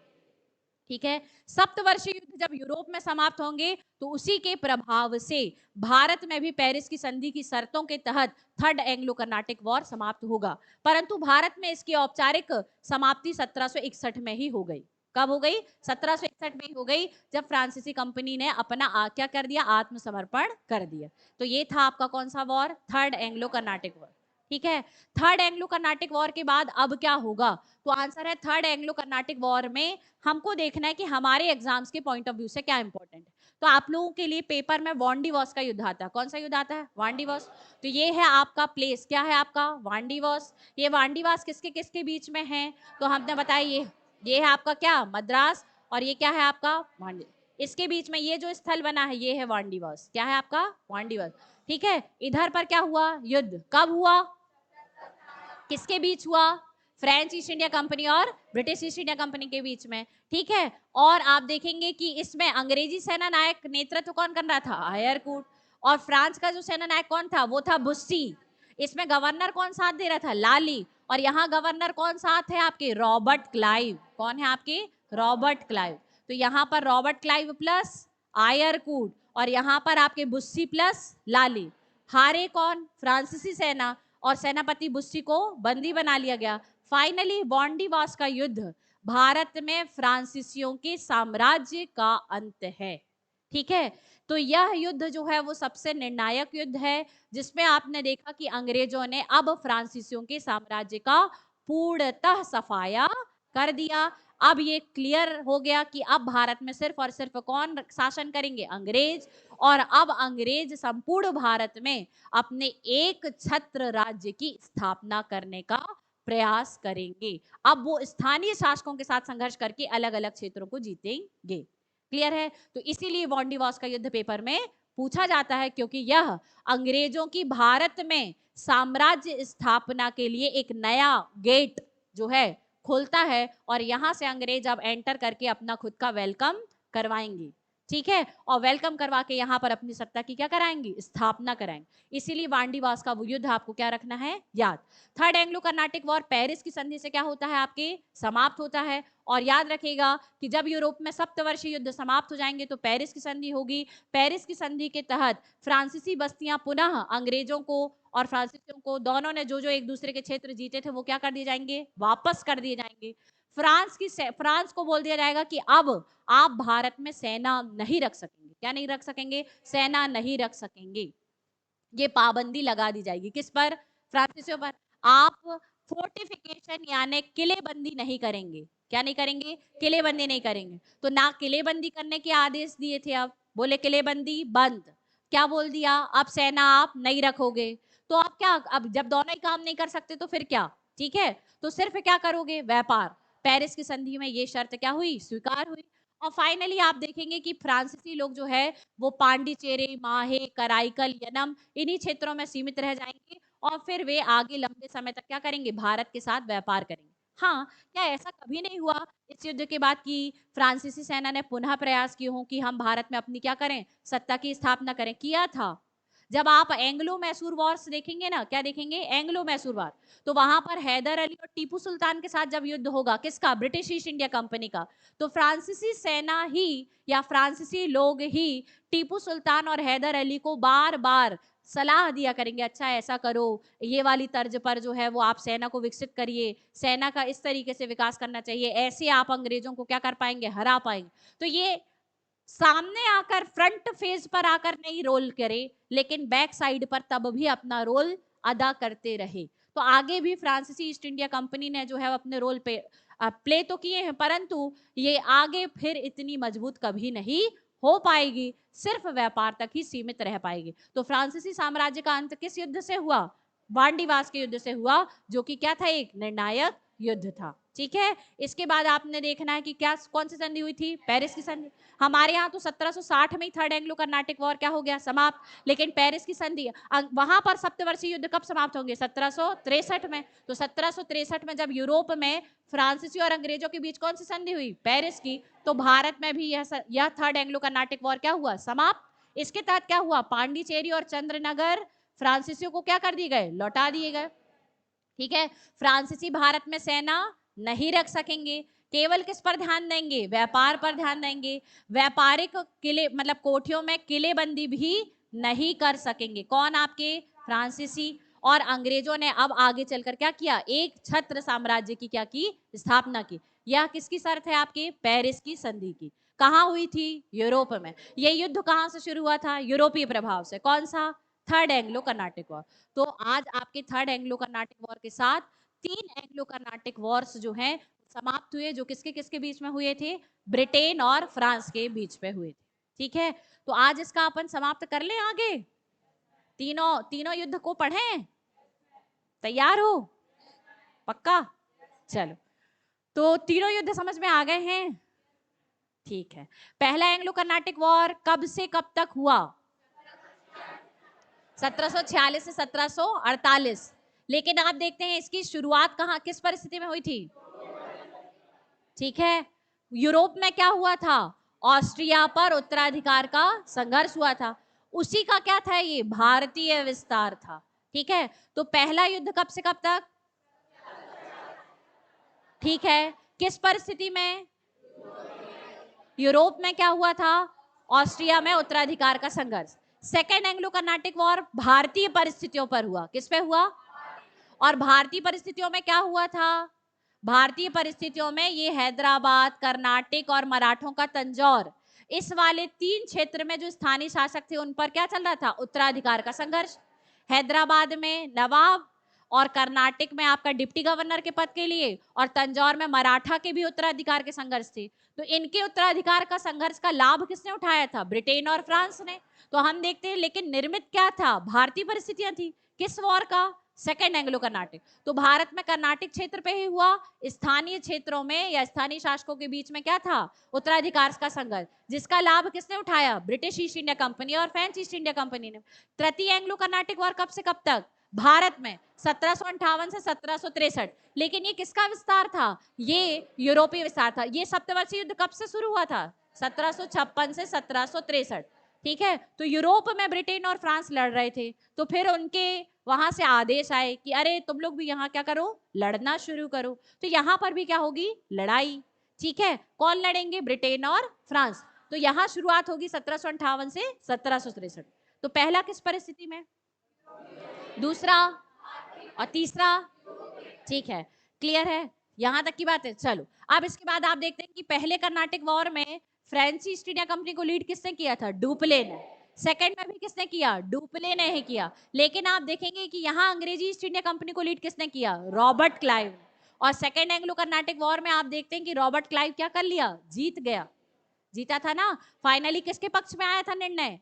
ठीक है। सप्तवर्षीय युद्ध जब यूरोप में समाप्त होंगे तो उसी के प्रभाव से भारत में भी पेरिस की संधि की शर्तों के तहत थर्ड एंग्लो कर्नाटिक वॉर समाप्त होगा। परंतु भारत में इसकी औपचारिक समाप्ति 1761 में ही हो गई। कब हो गई? 1761 में ही हो गई, जब फ्रांसीसी कंपनी ने अपना क्या कर दिया? आत्मसमर्पण कर दिया। तो ये था आपका कौन सा war? Third Anglo Carnatic war. ठीक है। थर्ड एंग्लो कर्नाटिक वॉर के बाद अब क्या होगा? तो आंसर है थर्ड एंग्लो कर्नाटिक वॉर में हमको देखना है कि हमारे एग्जाम्स के पॉइंट ऑफ व्यू से क्या इंपॉर्टेंट है। तो आप लोगों के लिए पेपर में वांडीवॉस का युद्ध आता है। कौन सा युद्ध आता है? वांडीवॉस। तो ये है आपका प्लेस, क्या है आपका? वांडीवॉस। ये वांडीवॉस किसके किसके बीच में है? तो हमने बताया ये है आपका क्या? मद्रास। और ये क्या है आपका? वांडी। इसके बीच में ये जो स्थल बना है ये है वांडीवॉस। क्या है आपका? वांडीवॉस। ठीक है। इधर पर क्या हुआ? युद्ध। कब हुआ? किसके बीच हुआ? फ्रेंच ईस्ट इंडिया कंपनी और ब्रिटिश ईस्ट इंडिया कंपनी के बीच में। ठीक है। और आप देखेंगे कि इसमें अंग्रेजी सेना नायक नेतृत्व कौन कर रहा था? आयरकूट। और फ्रांस का जो सेना नायक कौन था? वो था बुस्सी। इसमें गवर्नर कौन साथ दे रहा था? लाली। और यहाँ गवर्नर कौन साथ है आपके? Robert Clive. कौन है आपके? Robert Clive. तो यहाँ पर रॉबर्ट क्लाइव प्लस आयरकूट, और यहाँ पर आपके बुस्सी प्लस लाली। हारे कौन? फ्रांसीसी सेना, और सेनापति बुस्सी को बंदी बना लिया गया। फाइनली वांडीवास का युद्ध भारत में फ्रांसीसियों के साम्राज्य का अंत है। ठीक है। तो यह युद्ध जो है वो सबसे निर्णायक युद्ध है, जिसमें आपने देखा कि अंग्रेजों ने अब फ्रांसीसियों के साम्राज्य का पूर्णतः सफाया कर दिया। अब ये क्लियर हो गया कि अब भारत में सिर्फ और सिर्फ कौन शासन करेंगे? अंग्रेज। और अब अंग्रेज संपूर्ण भारत में अपने एक छत्र राज्य की स्थापना करने का प्रयास करेंगे। अब वो स्थानीय शासकों के साथ संघर्ष करके अलग अलग क्षेत्रों को जीतेंगे। क्लियर है? तो इसीलिए वांडीवास का युद्ध पेपर में पूछा जाता है, क्योंकि यह अंग्रेजों की भारत में साम्राज्य स्थापना के लिए एक नया गेट जो है खोलता है, और यहां से अंग्रेज अब एंटर करके अपना खुद का वेलकम करवाएंगे। ठीक है। और वेलकम करवा के यहाँ पर अपनी सत्ता की क्या कराएंगे? स्थापना कराएंगे। इसीलिए वांडीवास का वो युद्ध आपको क्या रखना है? याद। Third Anglo Carnatic war Paris की संधि से क्या होता है? आपके समाप्त होता है। और याद रखिएगा कि जब यूरोप में सप्तवर्षीय युद्ध समाप्त हो जाएंगे तो पेरिस की संधि होगी। पेरिस की संधि के तहत फ्रांसीसी बस्तियां पुनः अंग्रेजों को और फ्रांसीसियों को, दोनों ने जो जो एक दूसरे के क्षेत्र जीते थे वो क्या कर दिए जाएंगे? वापस कर दिए जाएंगे। फ्रांस को बोल दिया जाएगा कि अब आप भारत में सेना नहीं रख सकेंगे। क्या नहीं रख सकेंगे? सेना नहीं रख सकेंगे। ये पाबंदी लगा दी जाएगी। किस पर? फ्रांसीसियों पर। आप फोर्टिफिकेशन यानी किलेबंदी नहीं करेंगे। क्या नहीं करेंगे? किलेबंदी नहीं करेंगे। तो ना किलेबंदी करने के आदेश दिए थे, अब बोले किलेबंदी बंद। क्या बोल दिया? अब सेना आप नहीं रखोगे। तो आप क्या, अब जब दोनों ही काम नहीं कर सकते तो फिर क्या? ठीक है। तो सिर्फ क्या करोगे? व्यापार। पेरिस की संधि में ये शर्त क्या हुई? स्वीकार हुई। और फाइनली आप देखेंगे कि फ्रांसीसी लोग जो है वो पांडिचेरी, माहे, कराईकल, यनम इन्हीं क्षेत्रों में सीमित रह जाएंगे, और फिर वे आगे लंबे समय तक क्या करेंगे? भारत के साथ व्यापार करेंगे। हाँ, क्या ऐसा कभी नहीं हुआ इस युद्ध के बाद कि फ्रांसीसी सेना ने पुनः प्रयास किए हों कि हम भारत में अपनी क्या करें, सत्ता की स्थापना करें? किया था। जब आप एंग्लो मैसूर वॉर्स देखेंगे ना, क्या देखेंगे? एंग्लो मैसूर वॉर, तो वहां पर हैदर अली और टीपू सुल्तान के साथ जब युद्ध होगा, किसका? ब्रिटिश ईस्ट इंडिया कंपनी का, तो फ्रांसीसी सेना ही या फ्रांसीसी लोग ही टीपू सुल्तान और हैदर अली को बार बार सलाह दिया करेंगे, अच्छा ऐसा करो, ये वाली तर्ज पर जो है वो आप सेना को विकसित करिए, सेना का इस तरीके से विकास करना चाहिए, ऐसे आप अंग्रेजों को क्या कर पाएंगे? हरा पाएंगे। तो ये सामने आकर फ्रंट फेज पर आकर नहीं रोल करे, लेकिन बैक साइड पर तब भी अपना रोल अदा करते रहे। तो आगे भी फ्रांसीसी ईस्ट इंडिया कंपनी ने जो है अपने रोल पे प्ले तो किए हैं, परंतु ये आगे फिर इतनी मजबूत कभी नहीं हो पाएगी, सिर्फ व्यापार तक ही सीमित रह पाएगी। तो फ्रांसीसी साम्राज्य का अंत किस युद्ध से हुआ? बांडीवास के युद्ध से हुआ, जो कि क्या था? एक निर्णायक युद्ध था। ठीक है, इसके बाद आपने देखना है कि क्या कौन सी संधि हुई थी? पेरिस की संधि। हमारे यहाँ तो 1760 में ही थर्ड एंग्लो कर्नाटिक वॉर क्या हो गया? समाप्त। लेकिन पेरिस की संधि, वहां पर सप्तवर्षीय युद्ध कब समाप्त होंगे? 1763 में। तो 1763 में जब यूरोप में फ्रांसीसी और अंग्रेजों के बीच कौन सी संधि हुई? पेरिस की। तो भारत में भी यह थर्ड एंग्लो कर्नाटिक वॉर क्या हुआ? समाप्त। इसके तहत क्या हुआ? पांडिचेरी और चंद्रनगर फ्रांसीसियों को क्या कर दिए गए? लौटा दिए गए। ठीक है, फ्रांसीसी भारत में सेना नहीं रख सकेंगे, केवल किस पर ध्यान देंगे? व्यापार पर ध्यान देंगे। व्यापारिक किले मतलब कोठियों में किलेबंदी भी नहीं कर सकेंगे। कौन? आपके फ्रांसीसी। और अंग्रेजों ने अब आगे चलकर क्या किया? एक छत्र साम्राज्य की क्या की? स्थापना की। यह किसकी शर्त है? आपके पेरिस की संधि की। कहाँ हुई थी? यूरोप में। यह युद्ध कहाँ से शुरू हुआ था? यूरोपीय प्रभाव से। कौन सा? Third Anglo Carnatic war. तो आज आपके थर्ड एंग्लो कर्नाटिक वॉर के साथ 3 एंग्लो कर्नाटिक वॉर्स जो हैं समाप्त हुए, जो किसके किसके बीच में हुए थे? ब्रिटेन और फ्रांस के बीच में हुए थे। ठीक है, तो आज इसका अपन समाप्त कर लें आगे। तीनों तीनों युद्ध को पढ़ें, तैयार हो? पक्का? चलो, तो तीनों युद्ध समझ में आ गए हैं? ठीक है, पहला एंग्लो कर्नाटिक वॉर कब से कब तक हुआ? 1746 से 1748। लेकिन आप देखते हैं इसकी शुरुआत कहाँ, किस परिस्थिति में हुई थी? ठीक है, यूरोप में क्या हुआ था? ऑस्ट्रिया पर उत्तराधिकार का संघर्ष हुआ था। उसी का क्या था? ये भारतीय विस्तार था। ठीक है, तो पहला युद्ध कब से कब तक? ठीक है, किस परिस्थिति में? यूरोप में क्या हुआ था? ऑस्ट्रिया में उत्तराधिकार का संघर्ष। सेकेंड एंग्लो कर्नाटिक वॉर भारतीय परिस्थितियों पर हुआ। किस पे हुआ? और भारतीय परिस्थितियों में क्या हुआ था? भारतीय परिस्थितियों में ये हैदराबाद, कर्नाटक और मराठों का तंजौर, इस वाले 3 क्षेत्र में जो स्थानीय शासक थे उन पर क्या चल रहा था? उत्तराधिकार का संघर्ष। हैदराबाद में नवाब और कर्नाटक में आपका डिप्टी गवर्नर के पद के लिए, और तंजौर में मराठा के भी उत्तराधिकार के संघर्ष थे। तो इनके उत्तराधिकार का संघर्ष का लाभ किसने उठाया था? ब्रिटेन और फ्रांस ने। तो हम देखते हैं, लेकिन निर्मित क्या था? भारतीय परिस्थितियां थी। किस वॉर का? Second Anglo Carnatic. तो भारत में कर्नाटक क्षेत्र पे ही हुआ। स्थानीय क्षेत्रों में या स्थानीय शासकों के बीच में क्या था? उत्तराधिकार का संघर्ष, जिसका लाभ किसने उठाया? ब्रिटिश ईस्ट इंडिया कंपनी और फ्रेंच ईस्ट इंडिया कंपनी ने। तृतीय एंग्लो कर्नाटिक वॉर कब से कब तक? भारत में 1758 से 1763। लेकिन ये किसका विस्तार था? ये यूरोपीय विस्तार था। ये सप्तवर्षीय युद्ध कब से शुरू हुआ था? 1756 से 1763। ठीक है, तो यूरोप में ब्रिटेन और फ्रांस लड़ रहे थे, तो फिर उनके वहां से आदेश आए कि अरे तुम लोग भी यहाँ क्या करो? लड़ना शुरू करो। तो यहाँ पर भी क्या होगी? लड़ाई। ठीक है, कौन लड़ेंगे? ब्रिटेन और फ्रांस। तो यहाँ शुरुआत होगी 1758 से 1763। तो पहला किस परिस्थिति में? दूसरा और तीसरा? ठीक है, क्लियर है? यहां तक की बात है। चलो, अब इसके बाद आप देखते हैं कि पहले कर्नाटक वॉर में फ्रेंच ईस्ट इंडिया कंपनी को लीड किसने किया था? डुप्ले ने। सेकंड में भी किसने किया? डुप्ले ने ही किया। लेकिन आप देखेंगे कि यहाँ अंग्रेजी ईस्ट इंडिया कंपनी को लीड किसने किया? Robert Clive. और सेकेंड एंग्लो कर्नाटक वॉर में आप देखते हैं कि रॉबर्ट क्लाइव क्या कर लिया? जीत गया। जीता था ना? फाइनली किसके पक्ष में आया था निर्णय?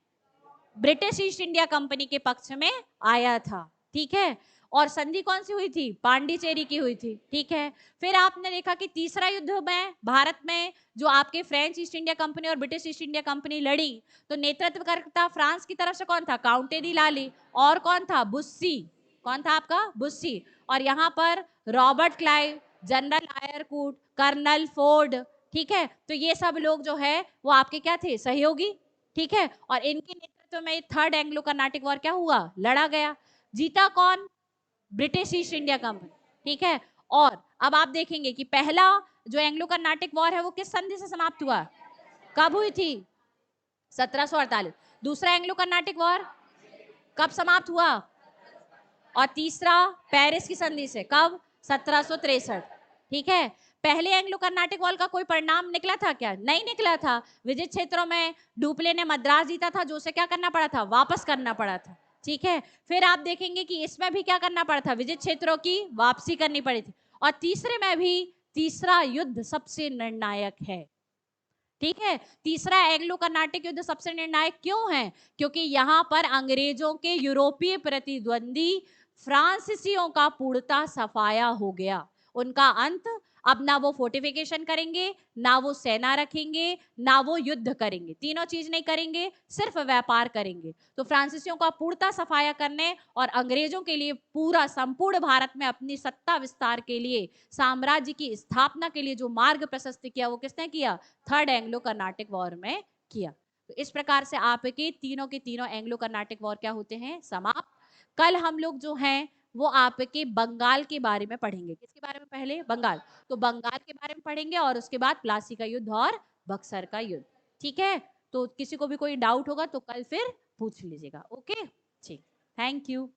ब्रिटिश ईस्ट इंडिया कंपनी के पक्ष में आया था। ठीक है, और संधि कौन सी हुई थी? पांडिचेरी की हुई थी। ठीक है, फिर आपने देखा कि तीसरा युद्ध में भारत में जो आपके फ्रेंच ईस्ट इंडिया कंपनी और ब्रिटिश ईस्ट इंडिया कंपनी लड़ी, तो नेतृत्व करता फ्रांस की तरफ से कौन था? काउंटे दी लाली। और कौन था? बुस्सी। कौन था आपका? बुस्सी। और यहाँ पर Robert Clive general Eyre Coote, colonel Ford, ठीक है। तो ये सब लोग जो है वो आपके क्या थे, सहयोगी, ठीक है। और इनके नेतृत्व में थर्ड एंग्लो कर्नाटिक वॉर क्या हुआ, लड़ा गया। जीता कौन, ब्रिटिश ईस्ट इंडिया कंपनी, ठीक है। और अब आप देखेंगे कि पहला जो एंग्लो कर्नाटिक वॉर है वो किस संधि से समाप्त हुआ, कब हुई थी, 1748। दूसरा एंग्लो कर्नाटिक वॉर कब समाप्त हुआ, और तीसरा पेरिस की संधि से, कब, 1763, ठीक है। पहले एंग्लो कर्नाटिक वॉर का कोई परिणाम निकला था क्या, नहीं निकला था। विजित क्षेत्रों में डुप्ले ने मद्रास जीता था, जो उसे क्या करना पड़ा था, वापस करना पड़ा था, ठीक है। फिर आप देखेंगे कि इसमें भी क्या करना पड़ा था, विजित क्षेत्रों की वापसी करनी पड़ी थी। और तीसरे में भी तीसरा युद्ध सबसे निर्णायक है, ठीक है। तीसरा एंग्लो कर्नाटिक युद्ध सबसे निर्णायक क्यों है, क्योंकि यहां पर अंग्रेजों के यूरोपीय प्रतिद्वंदी फ्रांसीसियों का पूर्णतः सफाया हो गया, उनका अंत। अब ना वो फोर्टिफिकेशन करेंगे, ना वो सेना रखेंगे, ना वो युद्ध करेंगे, तीनों चीज नहीं करेंगे, सिर्फ व्यापार करेंगे। तो फ्रांसीसियों का पूर्णतः सफाया करने और अंग्रेजों के लिए पूरा संपूर्ण भारत में अपनी सत्ता विस्तार के लिए, साम्राज्य की स्थापना के लिए जो मार्ग प्रशस्त किया, वो किसने किया, थर्ड एंग्लो कर्नाटिक वॉर में किया। तो इस प्रकार से आपके तीनों के तीनों एंग्लो कर्नाटिक वॉर क्या होते हैं, समाप्त। कल हम लोग जो हैं वो आपके बंगाल के बारे में पढ़ेंगे। किसके बारे में, पहले बंगाल, तो बंगाल के बारे में पढ़ेंगे और उसके बाद प्लासी का युद्ध और बक्सर का युद्ध, ठीक है। तो किसी को भी कोई डाउट होगा तो कल फिर पूछ लीजिएगा, ओके, ठीक, थैंक यू।